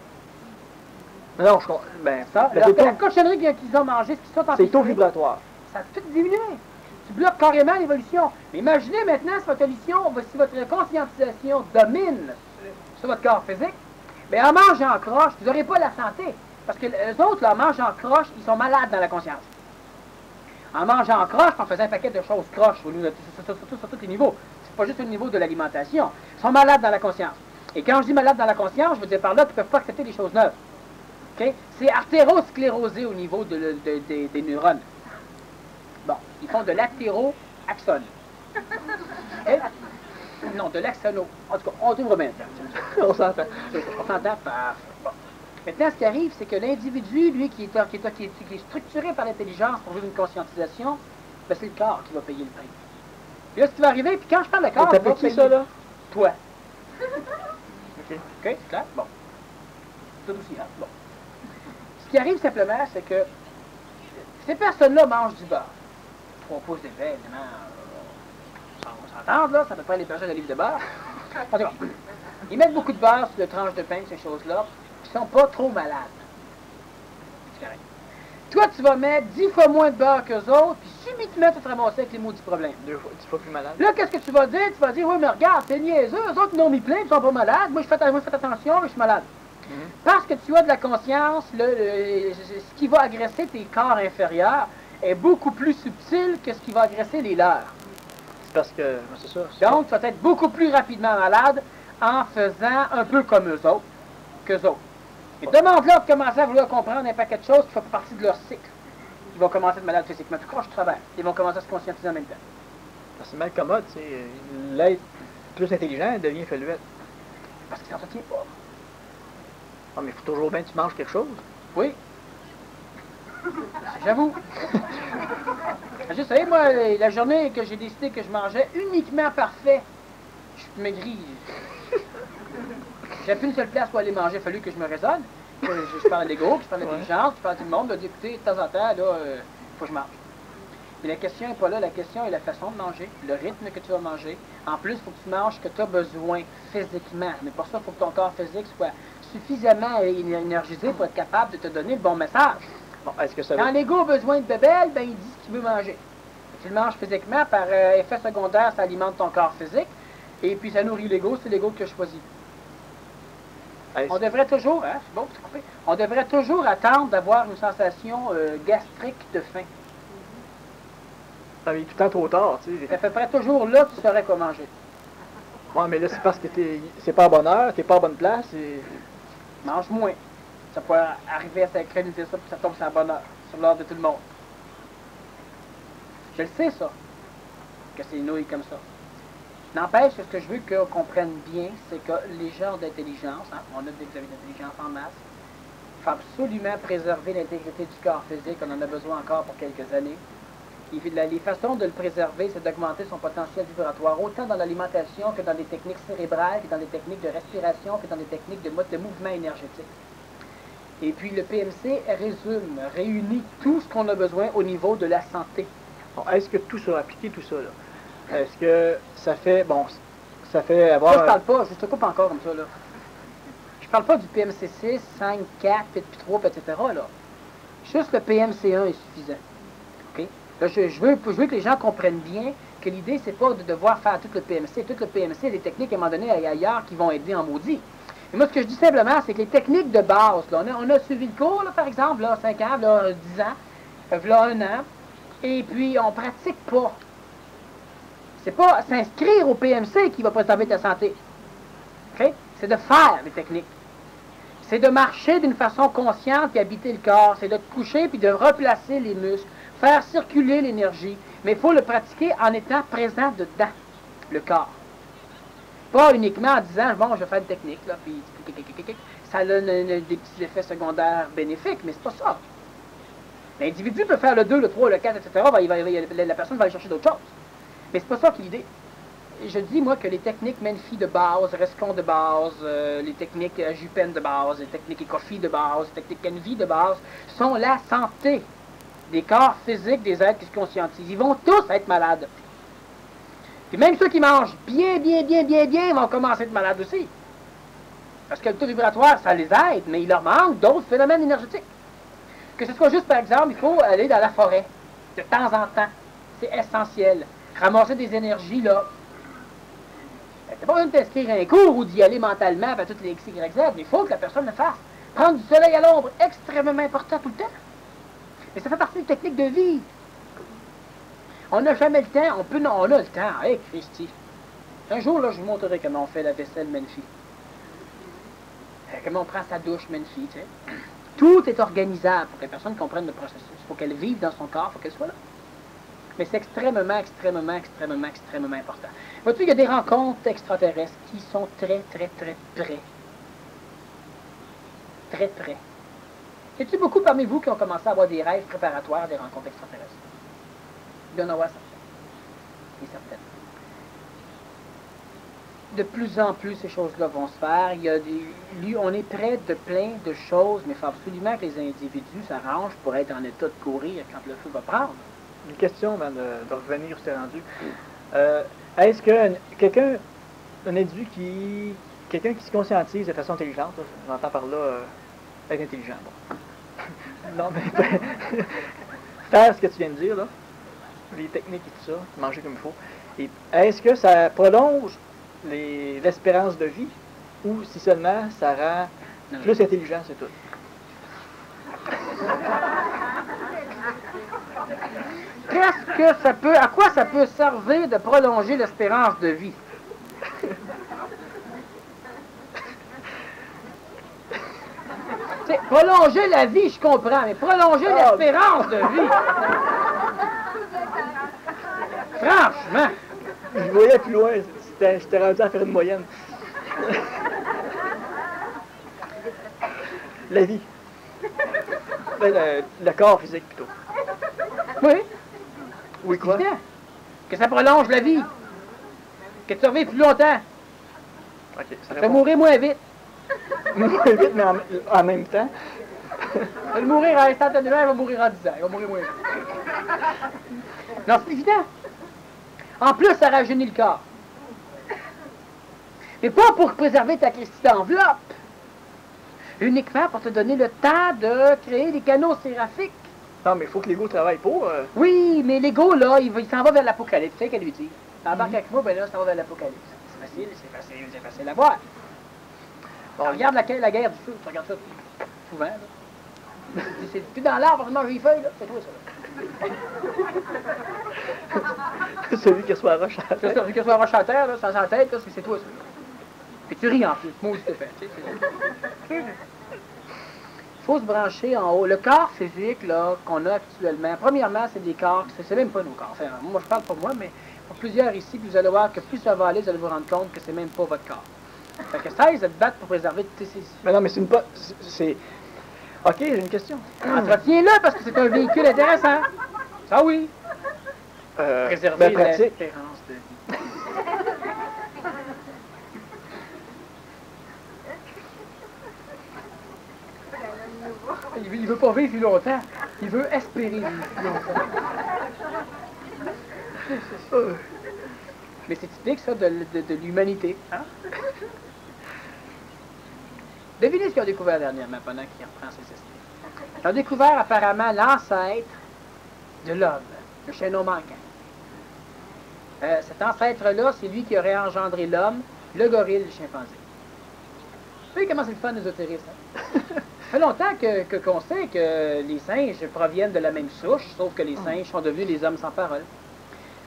Non, ben, Ça, ben, alors que la cochonnerie qu'ils ont mangé, ce qu'ils sont en c'est taux vibratoire. ça a tout diminué. Tu bloques carrément l'évolution. Mais imaginez maintenant si votre conscientisation domine sur votre corps physique, mais en mangeant en croche, vous n'aurez pas la santé. Parce que les autres, là, en mangeant en croche, ils sont malades dans la conscience. En mangeant en croche, on faisait un paquet de choses croches sur tous les niveaux. C'est pas juste au niveau de l'alimentation. Ils sont malades dans la conscience. Et quand je dis malade dans la conscience, je veux dire par là qu'ils ne peuvent pas accepter des choses neuves. Okay? C'est artérosclérosé au niveau des neurones. Bon, ils font de l'athéroaxone. Okay? Non, de l'axono. En tout cas, on ouvre bien. On s'entend. On s'entend par... Bon. Maintenant, ce qui arrive, c'est que l'individu, lui, qui est structuré par l'intelligence pour vivre une conscientisation, ben, c'est le corps qui va payer le prix. Puis là, ce qui va arriver, puis quand je parle de corps, ça peut qui, ça, là? Toi. OK. OK, c'est clair? Bon. C'est tout aussi, hein? Bon. Ce qui arrive simplement, c'est que ces personnes-là mangent du beurre. 3 pouces d'épais, évidemment, on s'entend, là, ça peut pas les personnes de livres de beurre. En tout cas, ils mettent beaucoup de beurre sur le tranche de pain, ces choses-là, puis ils sont pas trop malades. C'est correct. Toi, tu vas mettre 10 fois moins de beurre qu'eux autres, puis subitement, tu vas te ramasser avec les maudits problèmes. 10 fois plus malade. Là, qu'est-ce que tu vas dire? Tu vas dire, oui, mais regarde, c'est niaiseux, eux autres, ils n'ont mis plein, ils sont pas malades. Moi, je fais attention, mais je suis malade. Parce que tu as de la conscience, ce qui va agresser tes corps inférieurs est beaucoup plus subtil que ce qui va agresser les leurs. C'est parce que... c'est ça. Donc, tu vas être beaucoup plus rapidement malade en faisant un peu comme eux autres, qu'eux autres. Et demande-leur de commencer à vouloir comprendre un paquet de choses qui font partie de leur cycle. Ils vont commencer à être malades physiquement. Tout croche du travers. Ils vont commencer à se conscientiser en même temps. C'est mal commode, tu sais. L'être plus intelligent devient feluette. Parce qu'il s'entretient pas. Ah, mais il faut toujours bien que tu manges quelque chose. Oui. J'avoue. Je sais, moi, la journée que j'ai décidé que je mangeais uniquement parfait, je maigris. J'avais plus une seule place pour aller manger, il a fallu que je me raisonne. Je parle à l'ego, je parle à l'intelligence, je parle à tout le monde, de dire, écoutez, de temps en temps, là, faut que je mange. Mais la question n'est pas là, la question est la façon de manger, le rythme que tu vas manger. En plus, il faut que tu manges ce que tu as besoin physiquement. Mais pour ça, il faut que ton corps physique soit suffisamment énergisé pour être capable de te donner le bon message. Bon, est-ce que ça Quand l'ego a besoin de bébelle, ben, il dit ce qu'il veut manger. Tu le manges physiquement, par effet secondaire, ça alimente ton corps physique, et puis ça nourrit l'ego, c'est l'ego que je choisis. On devrait toujours, hein, c'est bon, c'est coupé. On devrait toujours attendre d'avoir une sensation gastrique de faim. Ça vient tout le temps trop tard, tu sais. C'est à peu près toujours là que tu saurais quoi manger. Ouais, mais là, c'est parce que c'est pas à bonne heure, t'es pas à bonne place, et... Mange moins. Ça peut arriver à synchroniser ça, puis ça tombe sur la bonne heure, sur l'heure de tout le monde. Je le sais, ça, que c'est nouilles comme ça. N'empêche, ce que je veux qu'on comprenne bien, c'est que les gens d'intelligence, hein, on a des examens d'intelligence en masse, il faut absolument préserver l'intégrité du corps physique, on en a besoin encore pour quelques années. Les façons de le préserver, c'est d'augmenter son potentiel vibratoire, autant dans l'alimentation que dans les techniques cérébrales, que dans les techniques de respiration, que dans les techniques de mouvement énergétique. Et puis le PMC réunit tout ce qu'on a besoin au niveau de la santé. Bon, est-ce que tout ça, appliquer tout ça, là, est-ce que ça fait, bon, ça fait avoir... Ça, je parle pas, je te coupe encore comme ça, là. Je parle pas du PMC 6, 5, 4, puis 3, etc., là. Juste le PMC1 est suffisant. OK? Là, je veux que les gens comprennent bien que l'idée, c'est pas de devoir faire tout le PMC. Tout le PMC, des techniques à un moment donné ailleurs qui vont aider en maudit. Et moi, ce que je dis simplement, c'est que les techniques de base, là, on a suivi le cours, là, par exemple, là, 5 ans, là, 10 ans, là, 1 an, et puis on pratique pas. C'est pas s'inscrire au PMC qui va préserver ta santé. Okay? C'est de faire les techniques. C'est de marcher d'une façon consciente et habiter le corps. C'est de te coucher puis de replacer les muscles, faire circuler l'énergie. Mais il faut le pratiquer en étant présent dedans, le corps. Pas uniquement en disant, bon, je vais faire une technique, là, puis ça donne des petits effets secondaires bénéfiques, mais c'est pas ça. L'individu peut faire le 2, le 3, le 4, etc. La personne va aller chercher d'autres choses. Mais c'est pas ça qui est l'idée. Je dis, moi, que les techniques Menfi de base, Rescon de base, les techniques Jupen de base, les techniques Ecofi de base, les techniques Envy de base, sont la santé des corps physiques des êtres qui se conscientisent. Ils vont tous être malades. Puis même ceux qui mangent bien, vont commencer à être malades aussi. Parce que le taux vibratoire, ça les aide, mais il leur manque d'autres phénomènes énergétiques. Que ce soit juste, par exemple, il faut aller dans la forêt, de temps en temps. C'est essentiel. Ramasser des énergies, là. T'as pas besoin de t'inscrire à un cours ou d'y aller mentalement à toutes les X, Y, Z, mais il faut que la personne le fasse. Prendre du soleil à l'ombre, extrêmement important tout le temps. Mais ça fait partie des techniques de vie. On n'a jamais le temps, on a le temps. Hey, Christy. Un jour, là, je vous montrerai comment on fait la vaisselle magnifique. Comment on prend sa douche magnifique, tu sais. Tout est organisable pour que la personne comprenne le processus. Il faut qu'elle vive dans son corps, il faut qu'elle soit là. Mais c'est extrêmement important. Vois-tu, il y a des rencontres extraterrestres qui sont très près. Très près. Y a-t-il beaucoup parmi vous qui ont commencé à avoir des rêves préparatoires à des rencontres extraterrestres? Il doit y en avoir certains. Et certaines. De plus en plus, ces choses-là vont se faire. On est près de plein de choses, mais il faut absolument que les individus s'arrangent pour être en état de courir quand le feu va prendre. Une question, man, de revenir où c'était rendu. Est-ce que un individu quelqu'un qui se conscientise de façon intelligente, là, j'entends par là être intelligent, bon. Non, mais faire ce que tu viens de dire, là, les techniques et tout ça, manger comme il faut, et est-ce que ça prolonge l'espérance de vie, ou si seulement ça rend plus intelligent, c'est tout? Qu'est-ce que ça peut, à quoi ça peut servir de prolonger l'espérance de vie? Prolonger la vie, je comprends, mais prolonger l'espérance de vie. Franchement. Je voyais plus loin, j'étais rendu à faire une moyenne. La vie. Le corps physique, plutôt. Oui. Oui, quoi? Que ça prolonge la vie. Que tu revives plus longtemps. Ok, ça Tu vas mourir moins vite. Moins vite, mais en même temps. Il va mourir instantanément, il va mourir en 10 ans. Il va mourir moins vite. Non, c'est évident. En plus, ça rajeunit le corps. Mais pas pour préserver ta Christie d'enveloppe. Uniquement pour te donner le temps de créer des canaux séraphiques. Non, mais il faut que l'ego travaille pour. Oui, mais l'ego, là, il s'en va vers l'Apocalypse. Tu sais qu'elle lui dit. T'embarques avec moi, ben là, ça va vers l'Apocalypse. C'est facile à voir. Bon, regarde la guerre du feu. Tu regardes ça souvent, là. C'est dans l'arbre, on mange les feuilles, là. C'est toi, ça. Celui qui reçoit la roche à terre. Celui qui reçoit la roche à terre, là, sans la tête, là, c'est toi, ça. Puis tu ris en plus. Moi aussi, t'es fait. Il faut se brancher en haut. Le corps physique, là, qu'on a actuellement, premièrement, c'est des corps, c'est même pas nos corps. Enfin, moi, je parle pour moi, mais pour plusieurs ici, puis vous allez voir que plus ça va aller, vous allez vous rendre compte que c'est même pas votre corps. Fait que ça, ils se battent pour préserver toutes ces... Mais non, mais c'est une pas... C'est... Ok, j'ai une question. Entretiens-le, parce que c'est un véhicule intéressant. Ça, oui. Préserver l'espérance de vie. Il veut pas vivre plus longtemps. Il veut espérer vivre plus longtemps. Mais c'est typique, ça, de l'humanité. Hein? Devinez ce qu'ils ont découvert dernièrement pendant qu'il reprend ses esprits. Ils ont découvert apparemment l'ancêtre de l'homme, le chaînon manquant. Cet ancêtre-là, c'est lui qui aurait engendré l'homme, le gorille, le chimpanzé. Vous savez comment c'est le fun l'ésotérisme, hein? Ça fait longtemps qu'on sait que les singes proviennent de la même souche, sauf que les singes sont devenus des hommes sans parole.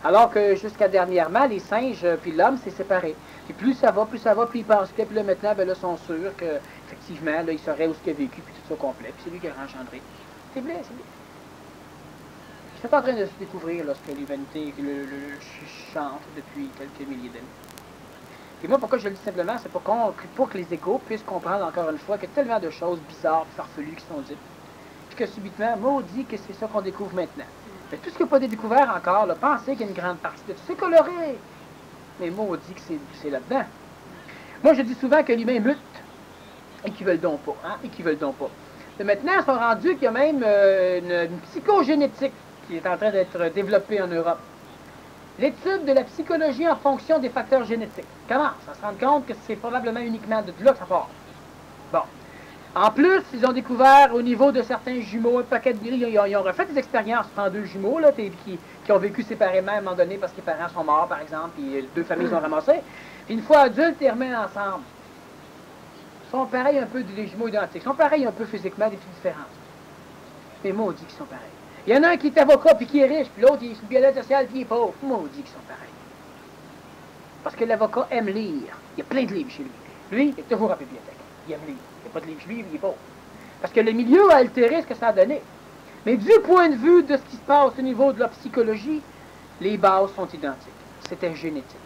Alors que jusqu'à dernièrement, les singes puis l'homme s'est séparés. Puis plus ça va, plus ils pensent que, puis là maintenant, ben là, sont sûrs qu'effectivement, là, ils sauraient où ce qu'il a vécu, puis tout ça complet, puis c'est lui qui a engendré. C'est blé, c'est blé. Ils sont en train de se découvrir là, ce que l'humanité le chante depuis quelques milliers d'années. Et moi, pourquoi je le dis simplement, c'est pour que les égos puissent comprendre encore une fois qu'il y a tellement de choses bizarres et farfelues qui sont dites. Puis que subitement, maudit que c'est ça qu'on découvre maintenant. Mais tout ce qui n'a pas été découvert encore, là, pensez qu'il y a une grande partie de tout. C'est coloré. Mais maudit que c'est là-dedans. Moi, je dis souvent que l'humain mute et qu'ils veulent donc pas. Hein, et qu'ils veulent donc pas. Et maintenant, ils sont rendus qu'il y a même une psychogénétique qui est en train d'être développée en Europe. L'étude de la psychologie en fonction des facteurs génétiques. Comment? Ça se rend compte que c'est probablement uniquement de là que ça part. Bon. En plus, ils ont découvert au niveau de certains jumeaux un paquet de... Ils ont refait des expériences sur 2 jumeaux là, qui ont vécu séparément à un moment donné parce que les parents sont morts, par exemple, puis 2 familles sont ramassées. Puis une fois adultes, ils remettent ensemble. Ils sont pareils un peu, des jumeaux identiques. Ils sont pareils un peu physiquement, des petites différences. Mais maudit qu'ils sont pareils. Il y en a un qui est avocat, puis qui est riche, puis l'autre, il est sur le bien-être social, puis il est pauvre. Maudit qu'ils sont pareils. Parce que l'avocat aime lire. Il y a plein de livres chez lui. Lui, il est toujours à la bibliothèque. Il aime lire. Il n'y a pas de livre chez lui, il est pauvre. Parce que le milieu a altéré ce que ça a donné. Mais du point de vue de ce qui se passe au niveau de la psychologie, les bases sont identiques. C'était génétique.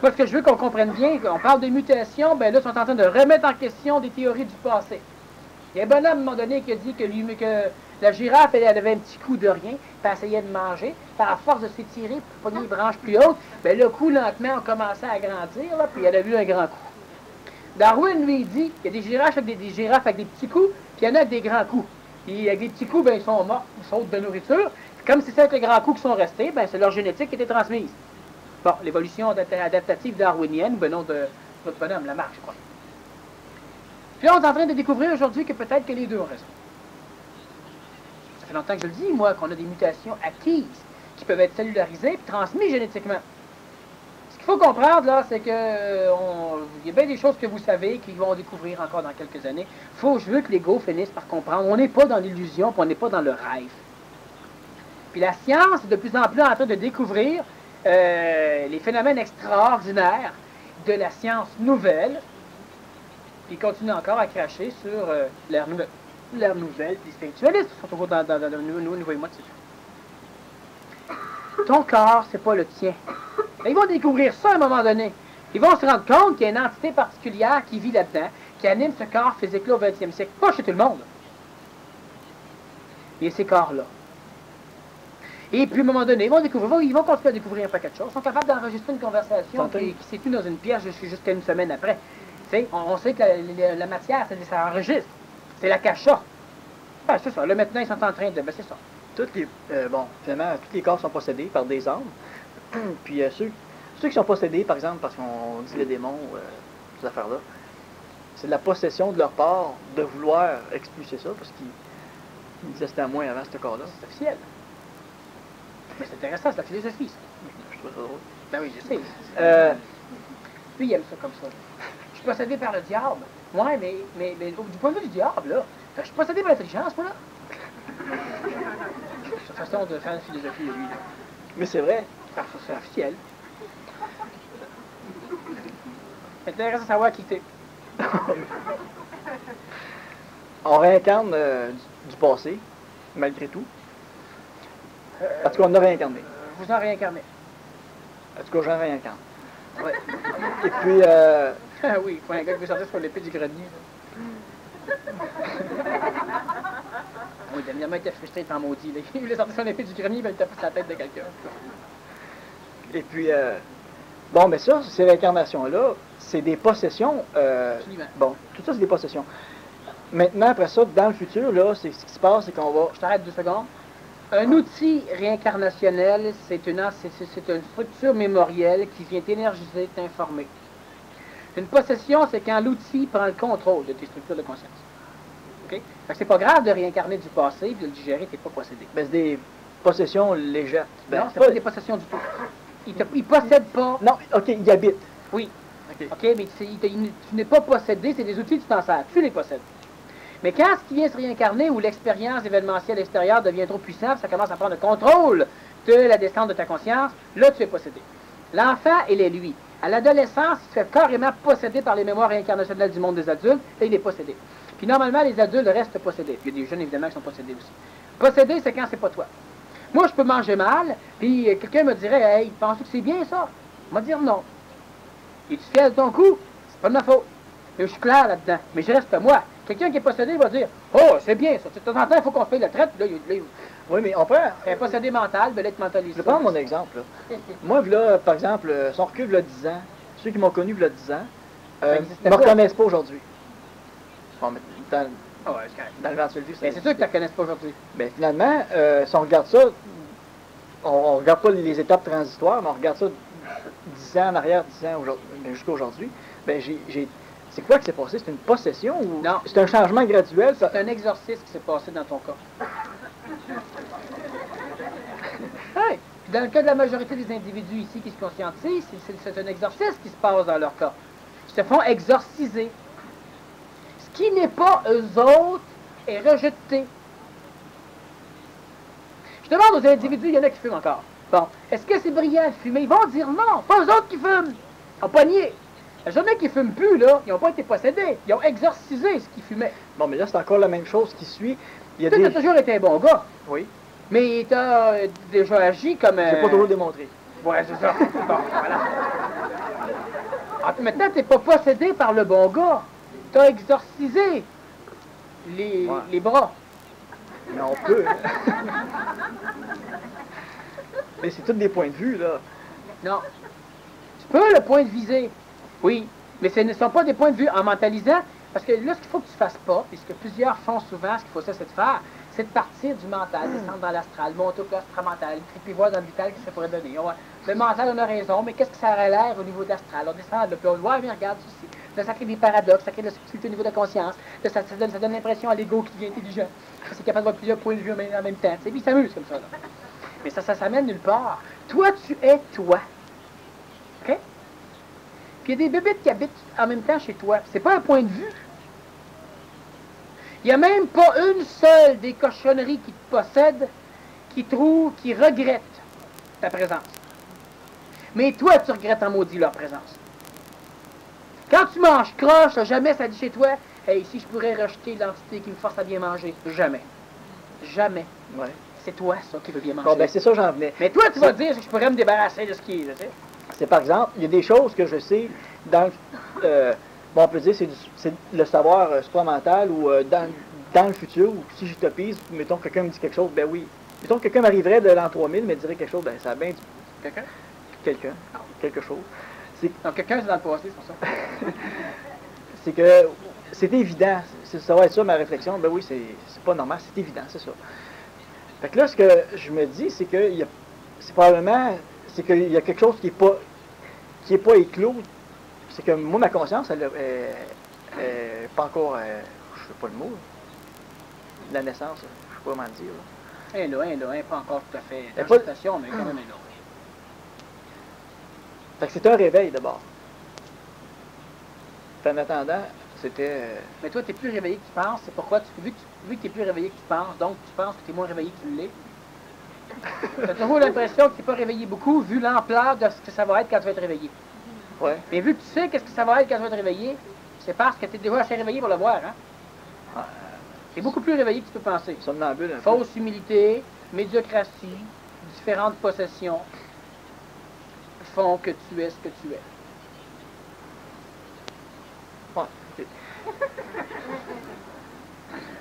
Moi, ce que je veux qu'on comprenne bien, on parle de mutation, ben là, ils sont en train de remettre en question des théories du passé. Il y a un bonhomme, à un moment donné, qui a dit que la girafe, elle avait un petit coup de rien, puis elle essayait de manger, puis à force de s'étirer pour pogner les branches plus hautes, ben le coup, lentement, a commencé à grandir, là, puis elle a vu un grand coup. Darwin, lui, il dit qu'il y a des girafes avec des girafes avec des petits coups, puis il y en a avec des grands coups. Puis avec des petits coups, ben, ils sont morts, ils sautent de nourriture. Puis comme c'est ça avec les grands coups qui sont restés, ben, c'est leur génétique qui était transmise. Bon, l'évolution adaptative darwinienne, ben non, de notre bonhomme, Lamarck, je crois. Puis là, on est en train de découvrir aujourd'hui que peut-être que les deux ont raison. Ça fait longtemps que je le dis, moi, qu'on a des mutations acquises qui peuvent être cellularisées et transmises génétiquement. Ce qu'il faut comprendre, là, c'est que il y a bien des choses que vous savez qu'ils vont découvrir encore dans quelques années. Je veux que l'ego finisse par comprendre. On n'est pas dans l'illusion, puis on n'est pas dans le rêve. Puis la science est de plus en plus en train de découvrir les phénomènes extraordinaires de la science nouvelle, puis continue encore à cracher sur l'ère nouvelle, puis les spiritualistes sont toujours dans le nouveau moi dessus. Ton corps, c'est pas le tien. Et ils vont découvrir ça à un moment donné. Ils vont se rendre compte qu'il y a une entité particulière qui vit là-dedans, qui anime ce corps physique-là au 20e siècle. Pas chez tout le monde. Il y a ces corps-là. Et puis, à un moment donné, ils vont continuer à découvrir un paquet de choses. Ils sont capables d'enregistrer une conversation qui s'est tue dans une pièce jusqu'à une semaine après. On sait que la matière, ça enregistre. C'est la cacha. Ah, c'est ça. Là, maintenant, ils sont en train de... Ben, c'est ça. Finalement, tous les corps sont possédés par des âmes. Puis ceux qui sont possédés, par exemple, parce qu'on dit les démons, ces affaires-là, c'est de la possession de leur part de vouloir expulser ça, parce qu'ils disaient c'était à moi avant ce corps-là. C'est officiel. Mais c'est intéressant, c'est la philosophie, ça. Je trouve ça drôle. Ben oui, je sais. Lui, il aime ça comme ça. Je suis possédé par le diable. Ouais, mais du point de vue du diable, là, je suis possédé par l'intelligence, moi, là. C'est sa façon de faire une philosophie de lui, là. Mais c'est vrai. C'est officiel. C'est intéressant de savoir qui t'es. On réincarne du passé, malgré tout. En tout cas, on a réincarné. Vous en réincarnez. En tout cas, j'en réincarne. Ouais. Et puis, Ah oui, il faut un gars qui veut sortir sur l'épée du grenier. Oui, dernièrement, il était frustré, il était en maudit. Là. Il voulait sortir sur l'épée du grenier, mais il tapait sur la tête de quelqu'un. Et puis, mais ça, ces réincarnations-là, c'est des possessions. Tout ça, c'est des possessions. Maintenant, après ça, dans le futur, là, ce qui se passe, c'est qu'on va... Je t'arrête 2 secondes. Un outil réincarnationnel, c'est une structure mémorielle qui vient énergiser, t'informer. Une possession, c'est quand l'outil prend le contrôle de tes structures de conscience. OK? Fait que c'est pas grave de réincarner du passé et de le digérer, t'es pas possédé. Ben, c'est des possessions légères. Non, c'est pas des possessions du tout. Il possède pas. Non, OK, il habite. Oui. OK. OK, mais tu n'es pas possédé, c'est des outils, tu t'en sers. Tu les possèdes. Mais quand ce qui vient se réincarner, où l'expérience événementielle extérieure devient trop puissante, ça commence à prendre le contrôle de la descente de ta conscience, là, tu es possédé. L'enfant, il est lui. À l'adolescence, il se fait carrément posséder par les mémoires réincarnationnelles du monde des adultes, et il est possédé. Puis normalement, les adultes restent possédés. Il y a des jeunes, évidemment, qui sont possédés aussi. Possédé, c'est quand c'est pas toi. Moi, je peux manger mal, puis quelqu'un me dirait, « Hey, penses-tu que c'est bien, ça? » Je vais dire non. Es-tu fier de ton coup? C'est pas de ma faute. Mais je suis clair là-dedans. Mais je reste moi. Quelqu'un qui est possédé va dire, « Oh, c'est bien, ça. De temps en temps, il faut qu'on paye la traite. » Là, Oui, mais on peut... un possédé mental veut être mentalisé. Je vais prendre mon exemple. Là. Moi, là, par exemple, si on recule, là, 10 ans, ceux qui m'ont connu, là, 10 ans, ne me reconnaissent pas aujourd'hui. Bon, mais dans l'éventualité, c'est sûr que tu ne la connaisses pas aujourd'hui. Mais finalement, si on regarde ça, on ne regarde pas les étapes transitoires, mais on regarde ça 10 ans en arrière, 10 ans jusqu'à aujourd'hui, ben c'est quoi qui s'est passé? C'est une possession ou Non. c'est un changement graduel? Ça... C'est un exorcisme qui s'est passé dans ton cas. Hey. Puis dans le cas de la majorité des individus ici qui se conscientisent, c'est un exorcisme qui se passe dans leur cas. Ils se font exorciser. Ce qui n'est pas eux autres est rejeté. Je demande aux individus, il y en a qui fument encore. Bon, est-ce que c'est brillant de fumer? Ils vont dire non, pas eux autres qui fument. En poignée. Il y en a qui ne fument plus, là, ils n'ont pas été possédés. Ils ont exorcisé ce qu'ils fumaient. Bon, mais là, c'est encore la même chose qui suit. Il y a Tu as toujours été un bon gars. Oui. Mais tu as déjà agi comme... J'ai pas toujours démontré. Ouais, c'est ça. Bon, voilà. Ah, puis maintenant, tu n'es pas possédé par le bon gars. Tu as exorcisé les bras. Mais on peut. Mais c'est tous des points de vue, là. Non. Tu peux le point de visée. Oui. Mais ce ne sont pas des points de vue en mentalisant. Parce que là, ce qu'il faut que tu fasses pas, et ce que plusieurs font souvent, ce qu'il faut ça, c'est de faire, c'est de partir du mental, descendre dans l'astral, monter au plan supramental, puis voir dans le vital ce que ça pourrait donner. Le mental, on a raison, mais qu'est-ce que ça aurait l'air au niveau d'astral? On descend là, puis on voit, mais regarde ceci. Là, ça crée des paradoxes, ça crée de la subtilité au niveau de la conscience. Là, ça donne l'impression à l'ego qui devient intelligent. C'est capable d'avoir plusieurs points de vue en même temps. Puis il s'amuse comme ça. Là. Mais ça s'amène nulle part. Toi, tu es toi. OK? Puis il y a des bébites qui habitent en même temps chez toi. C'est pas un point de vue. Il n'y a même pas une seule des cochonneries qui te possèdent qui regrette ta présence. Mais toi, tu regrettes en maudit leur présence. Quand tu manges croche, jamais ça dit chez toi, « Hey, si je pourrais rejeter l'entité qui me force à bien manger. » Jamais. Jamais. Ouais. C'est toi, ça, qui veut bien manger. Bon, ben c'est ça, j'en venais. Mais toi, tu vas dire que je pourrais me débarrasser de ce qui est, là, tu sais. C'est par exemple, il y a des choses que je sais dans bon, on peut dire c'est le savoir supramental ou dans le futur, ou si j'utopise, mettons que quelqu'un me dit quelque chose, ben oui. Mettons que quelqu'un m'arriverait de l'an 3000, me dirait quelque chose, ben ça a bien du... Quelqu'un? Quelqu'un. Quelque chose. Donc, quelqu'un, c'est dans le passé, c'est pour ça. C'est que c'est évident. Ça va être ça ma réflexion. Ben oui, c'est pas normal, c'est évident, c'est ça. Fait que là, ce que je me dis, c'est que c'est probablement... C'est qu'il y a quelque chose qui est pas éclos. C'est que moi, ma conscience, elle est pas encore... je sais pas le mot. La naissance, je sais pas comment le dire. Là. Pas encore tout à fait. Elle Dans pas- la station, mais quand même un là. Fait que c'était un réveil d'abord. En attendant, c'était... Mais toi, tu es plus réveillé que tu penses. C'est pourquoi, vu que tu es plus réveillé que tu penses, donc tu penses que tu es moins réveillé que tu l'es. Tu as toujours l'impression que tu n'es pas réveillé beaucoup, vu l'ampleur de ce que ça va être quand tu vas être réveillé. Ouais. Mais vu que tu sais qu'est-ce que ça va être quand tu vas être réveillé, c'est parce que tu es déjà assez réveillé pour le voir. Hein? Tu es beaucoup plus réveillé que tu peux penser. Somnambule un peu. Fausse humilité, médiocratie, différentes possessions font que tu es ce que tu es. Ouais, ok.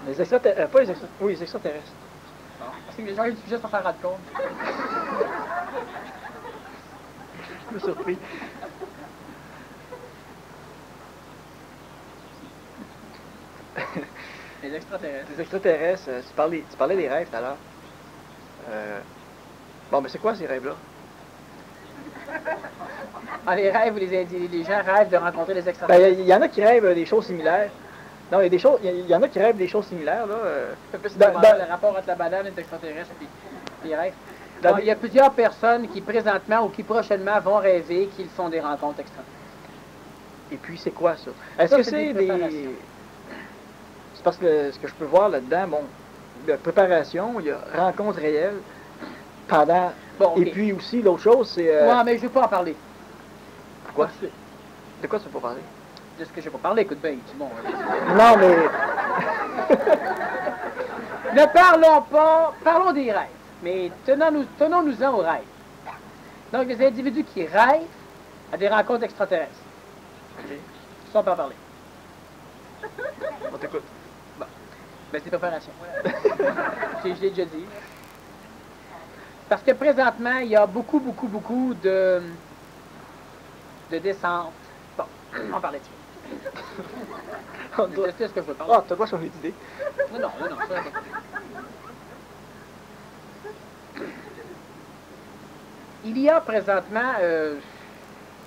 Les extraterrestres... pas les extraterrestres. Oui, les extraterrestres. Parce que les gens utilisent juste pour s'en rendre compte. Je me suis surpris. Les extraterrestres. Les extraterrestres, tu parlais des rêves tout à l'heure. Bon, mais c'est quoi ces rêves-là? Ah, les rêves, les gens rêvent de rencontrer les Ben, extraterrestres. il y en a qui rêvent des choses similaires. Non, il y a des choses, il y en a qui rêvent des choses similaires, là. C'est plus dans- le rapport entre la banane et les extraterrestres et les rêves. dans Bon, il y a plusieurs personnes qui présentement ou qui prochainement vont rêver qu'ils font des rencontres extraterrestres. Et puis, c'est quoi ça? Est-ce Ça, que c'est c'est des des... préparations. C'est parce que ce que je peux voir là-dedans, bon, il y a préparation, il y a rencontre réelle, pendant... Bon, ok. Et puis aussi, l'autre chose, c'est... Ouais, mais je ne veux pas en parler. Quoi? Pas tout de suite. De quoi tu veux pas parler? De ce que je vais pas parler, écoute bien, c'est bon. Non, mais... Ne parlons pas, parlons des rêves, mais tenons-nous-en aux rêves. Donc, les individus qui rêvent à des rencontres extraterrestres, Ok, ça on peut en parler. on t'écoute. Ben, c'est préparation. Je l'ai déjà dit. Parce que présentement, il y a beaucoup de descentes. Bon, on va en parler dessus. On doit- C'est ce que je veux parler. Ah, t'as pas changé d'idée? Non, ça, il y a présentement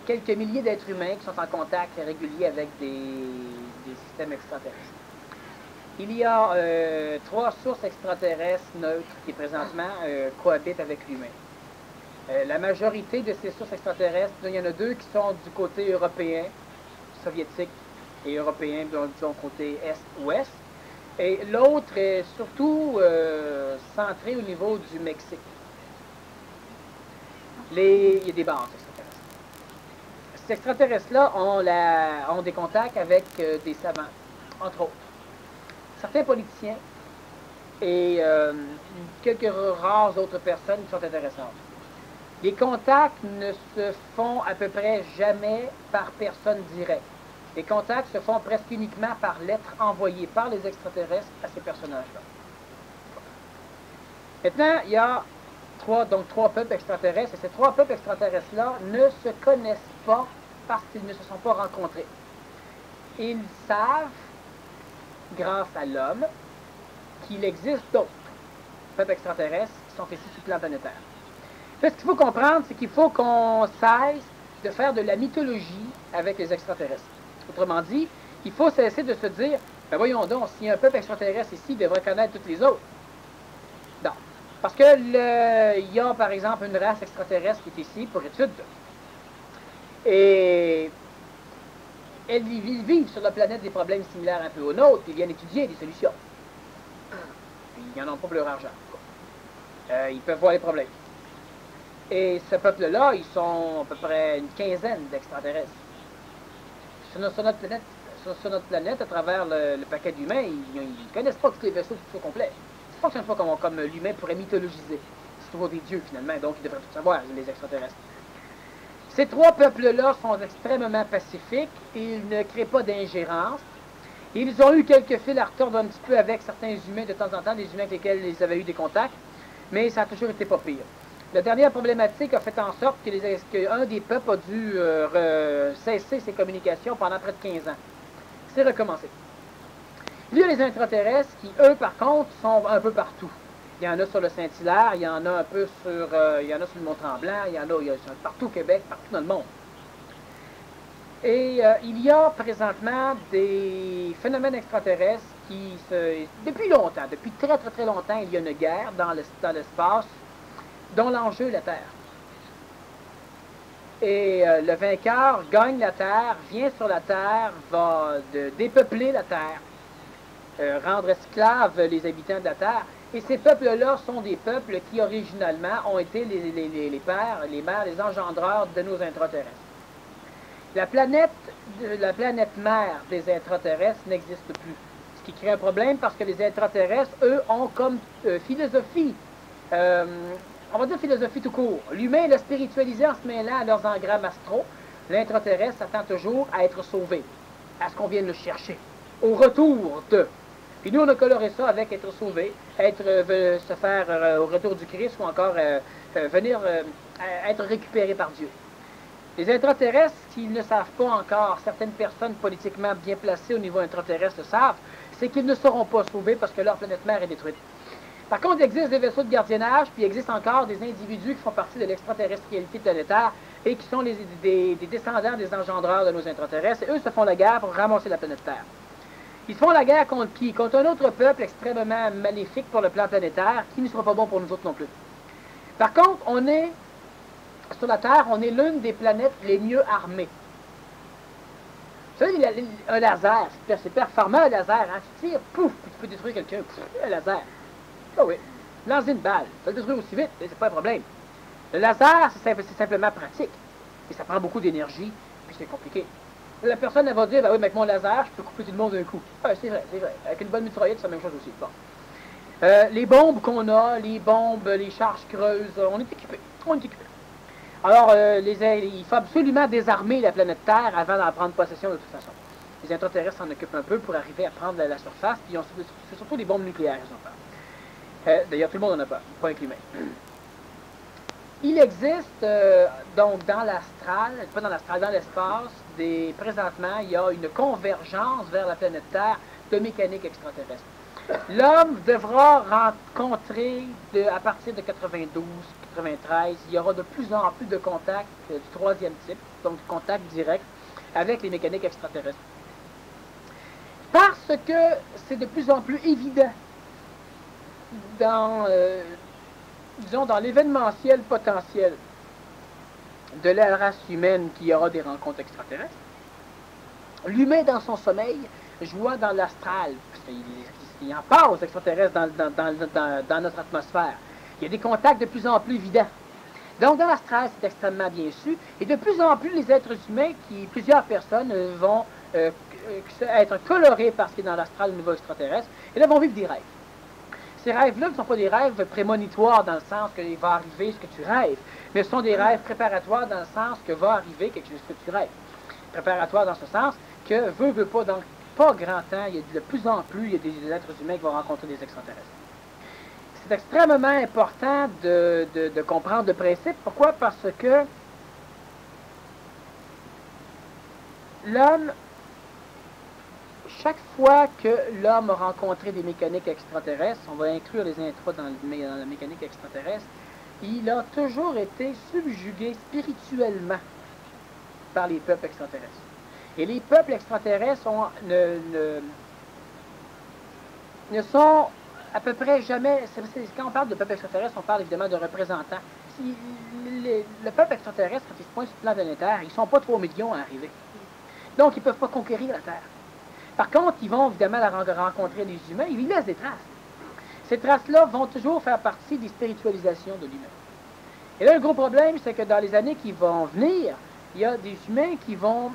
quelques milliers d'êtres humains qui sont en contact régulier avec des systèmes extraterrestres. Il y a 3 sources extraterrestres neutres qui présentement cohabitent avec l'humain. La majorité de ces sources extraterrestres, il y en a 2 qui sont du côté européen, soviétique, et européen, disons côté est-ouest. Et l'autre est surtout centré au niveau du Mexique. Il y a des bases extraterrestres. Ces extraterrestres-là ont des contacts avec des savants, entre autres. Certains politiciens et quelques rares autres personnes qui sont intéressantes. Les contacts ne se font à peu près jamais par personne directe. Les contacts se font presque uniquement par lettres envoyées par les extraterrestres à ces personnages-là. Maintenant, il y a 3 peuples extraterrestres, et ces 3 peuples extraterrestres-là ne se connaissent pas parce qu'ils ne se sont pas rencontrés. Ils savent, grâce à l'homme, qu'il existe d'autres peuples extraterrestres qui sont ici sur le plan planétaire. Là, ce qu'il faut comprendre, c'est qu'il faut qu'on cesse de faire de la mythologie avec les extraterrestres. Autrement dit, il faut cesser de se dire, ben voyons donc, s'il y a un peuple extraterrestre ici, il devrait connaître toutes les autres. Non. Parce que il y a, par exemple, une race extraterrestre qui est ici pour étude. Et ils vivent sur la planète des problèmes similaires un peu aux nôtres, ils viennent étudier des solutions. Ils n'en ont pas pour leur argent. Ils peuvent voir les problèmes. Et ce peuple-là, ils sont à peu près une quinzaine d'extraterrestres. Sur notre planète, à travers le paquet d'humains, ils ne connaissent pas tous les vaisseaux tout au complet. Ça ne fonctionne pas comme l'humain pourrait mythologiser. C'est toujours des dieux, finalement, donc ils devraient tout savoir, les extraterrestres. Ces 3 peuples-là sont extrêmement pacifiques, ils ne créent pas d'ingérence. Ils ont eu quelques fils à retordre un petit peu avec certains humains de temps en temps, des humains avec lesquels ils avaient eu des contacts, mais ça a toujours été pas pire. La dernière problématique a fait en sorte qu'un des peuples a dû cesser ses communications pendant près de 15 ans. C'est recommencé. Il y a les intraterrestres qui, eux, par contre, sont un peu partout. Il y en a sur le Saint-Hilaire, il y en a un peu sur, il y en a sur le Mont-Tremblant, il y a partout au Québec, partout dans le monde. Et il y a présentement des phénomènes extraterrestres qui, depuis longtemps, depuis très très très longtemps, il y a une guerre dans l'espace dont l'enjeu est la Terre. Et le vainqueur gagne la Terre, vient sur la Terre, va dépeupler la Terre, rendre esclaves les habitants de la Terre. Et ces peuples-là sont des peuples qui, originalement, ont été les pères, les mères, les engendreurs de nos intraterrestres. La planète mère des intraterrestres n'existe plus. Ce qui crée un problème parce que les intraterrestres, eux, ont comme philosophie, on va dire philosophie tout court. L'humain l'a spiritualisé en se mêlant à leurs engrammes astraux. L'intraterrestre s'attend toujours à être sauvé, à ce qu'on vienne le chercher, au retour de. Puis nous, on a coloré ça avec être sauvé, se faire au retour du Christ ou encore venir être récupéré par Dieu. Les intraterrestres, s'ils ne savent pas encore, certaines personnes politiquement bien placées au niveau intraterrestre le savent, c'est qu'ils ne seront pas sauvés parce que leur planète mère est détruite. Par contre, il existe des vaisseaux de gardiennage, puis il existe encore des individus qui font partie de l'extraterrestrialité planétaire et qui sont des descendants des engendreurs de nos intraterrestres, et eux se font la guerre pour ramasser la planète Terre. Ils font la guerre contre qui? Contre un autre peuple extrêmement maléfique pour le plan planétaire, qui ne sera pas bon pour nous autres non plus. Par contre, sur la Terre, on est l'une des planètes les mieux armées. Vous savez, un laser, c'est performant un laser, hein? Tu tires, pouf, puis tu peux détruire quelqu'un, un laser. Ah oui, lancer une balle, ça le détruire aussi vite, c'est pas un problème. Le laser, c'est simplement pratique, et ça prend beaucoup d'énergie, puis c'est compliqué. La personne, elle va dire, ben oui, mais avec mon laser, je peux couper tout le monde d'un coup. Ah, c'est vrai, c'est vrai. Avec une bonne mitraillette, c'est la même chose aussi. Bon. Les bombes qu'on a, les charges creuses, on est équipés. Alors, il faut absolument désarmer la planète Terre avant d'en prendre possession de toute façon. Les intraterrestres s'en occupent un peu pour arriver à prendre la surface, puis c'est surtout des bombes nucléaires, ils ont peur. D'ailleurs, tout le monde en a peur, pas avec l'humain. Il existe, donc, dans l'astral, pas dans l'astral, dans l'espace, présentement, il y a une convergence vers la planète Terre de mécanique extraterrestre. L'homme devra rencontrer, à partir de 92, 93, il y aura de plus en plus de contacts du troisième type, donc du contact direct, avec les mécaniques extraterrestres. Parce que c'est de plus en plus évident dans, disons, dans l'événementiel potentiel de la race humaine qu'il y aura des rencontres extraterrestres. L'humain dans son sommeil joue dans l'astral, parce qu'il en parle aux extraterrestres dans notre atmosphère. Il y a des contacts de plus en plus évidents. Donc dans l'astral, c'est extrêmement bien su, et de plus en plus les êtres humains, plusieurs personnes vont être colorés par ce qui est dans l'astral au niveau extraterrestre, et là vont vivre des rêves. Ces rêves-là ne sont pas des rêves prémonitoires dans le sens qu'il va arriver ce que tu rêves, mais ce sont des rêves préparatoires dans le sens que va arriver quelque chose que tu rêves. Préparatoire dans ce sens que veut pas, dans pas grand temps, il y a de plus en plus, il y a des êtres humains qui vont rencontrer des extraterrestres. C'est extrêmement important de comprendre le principe. Pourquoi? Parce que l'homme, chaque fois que l'homme a rencontré des mécaniques extraterrestres, on va inclure les intros dans la mécanique extraterrestre, il a toujours été subjugué spirituellement par les peuples extraterrestres. Et les peuples extraterrestres ne sont à peu près jamais... Quand on parle de peuples extraterrestres, on parle évidemment de représentants. Le peuple extraterrestre, quand il se pointe sur le plan planétaire, ils ne sont pas 3 millions à arriver. Donc, ils ne peuvent pas conquérir la Terre. Par contre, ils vont évidemment rencontrer les humains, ils y laissent des traces. Ces traces-là vont toujours faire partie des spiritualisations de l'humain. Et là, le gros problème, c'est que dans les années qui vont venir, il y a des humains qui vont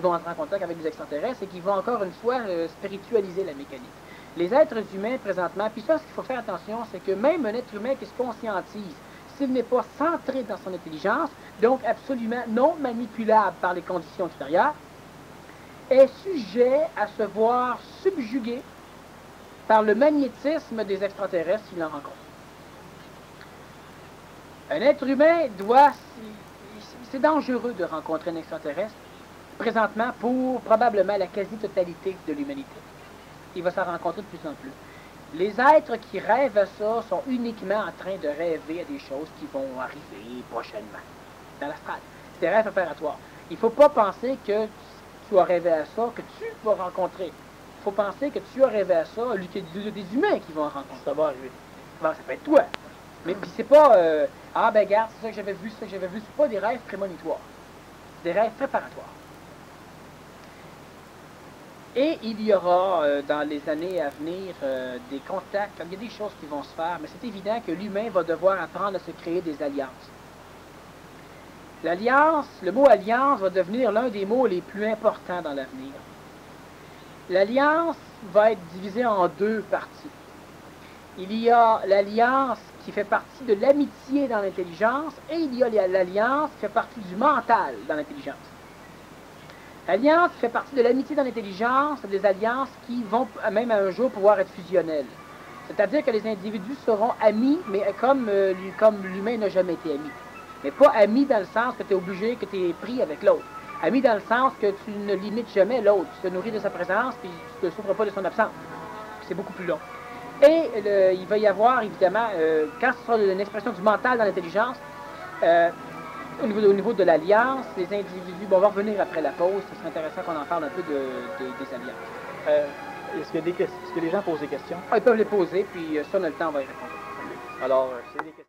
entrer en contact avec des extraterrestres et qui vont encore une fois spiritualiser la mécanique. Les êtres humains présentement, puis ça, ce qu'il faut faire attention, c'est que même un être humain qui se conscientise, s'il n'est pas centré dans son intelligence, donc absolument non manipulable par les conditions extérieures, est sujet à se voir subjugué par le magnétisme des extraterrestres s'il en rencontre. Un être humain doit... C'est dangereux de rencontrer un extraterrestre, présentement, pour probablement la quasi-totalité de l'humanité. Il va s'en rencontrer de plus en plus. Les êtres qui rêvent à ça sont uniquement en train de rêver à des choses qui vont arriver prochainement, dans l'astral. C'est des rêves préparatoires. Il ne faut pas penser que tu as rêvé à ça, que tu vas rencontrer. Il faut penser que tu as rêvé à ça, qu'il y a des humains qui vont rencontrer. Ça va arriver. Bon, ça peut être toi. Mais puis c'est pas, ah ben regarde, c'est ça que j'avais vu, c'est pas des rêves prémonitoires. C'est des rêves préparatoires. Et il y aura, dans les années à venir, des contacts, il y a des choses qui vont se faire, mais c'est évident que l'humain va devoir apprendre à se créer des alliances. L'alliance, le mot alliance va devenir l'un des mots les plus importants dans l'avenir. L'alliance va être divisée en deux parties. Il y a l'alliance qui fait partie de l'amitié dans l'intelligence, et il y a l'alliance qui fait partie du mental dans l'intelligence. L'alliance qui fait partie de l'amitié dans l'intelligence, c'est des alliances qui vont même un jour pouvoir être fusionnelles. C'est-à-dire que les individus seront amis, mais comme l'humain n'a jamais été ami. Mais pas ami dans le sens que tu es obligé, que tu es pris avec l'autre. Ami dans le sens que tu ne limites jamais l'autre. Tu te nourris de sa présence, puis tu ne souffres pas de son absence. C'est beaucoup plus long. Et il va y avoir, évidemment, quand ce sera une expression du mental dans l'intelligence, au niveau de l'alliance, les individus, bon, on va revenir après la pause, ce serait intéressant qu'on en parle un peu des alliances. Est-ce que les gens posent des questions? Ah, ils peuvent les poser, puis ça, on a le temps, on va y répondre. Alors, c'est des questions.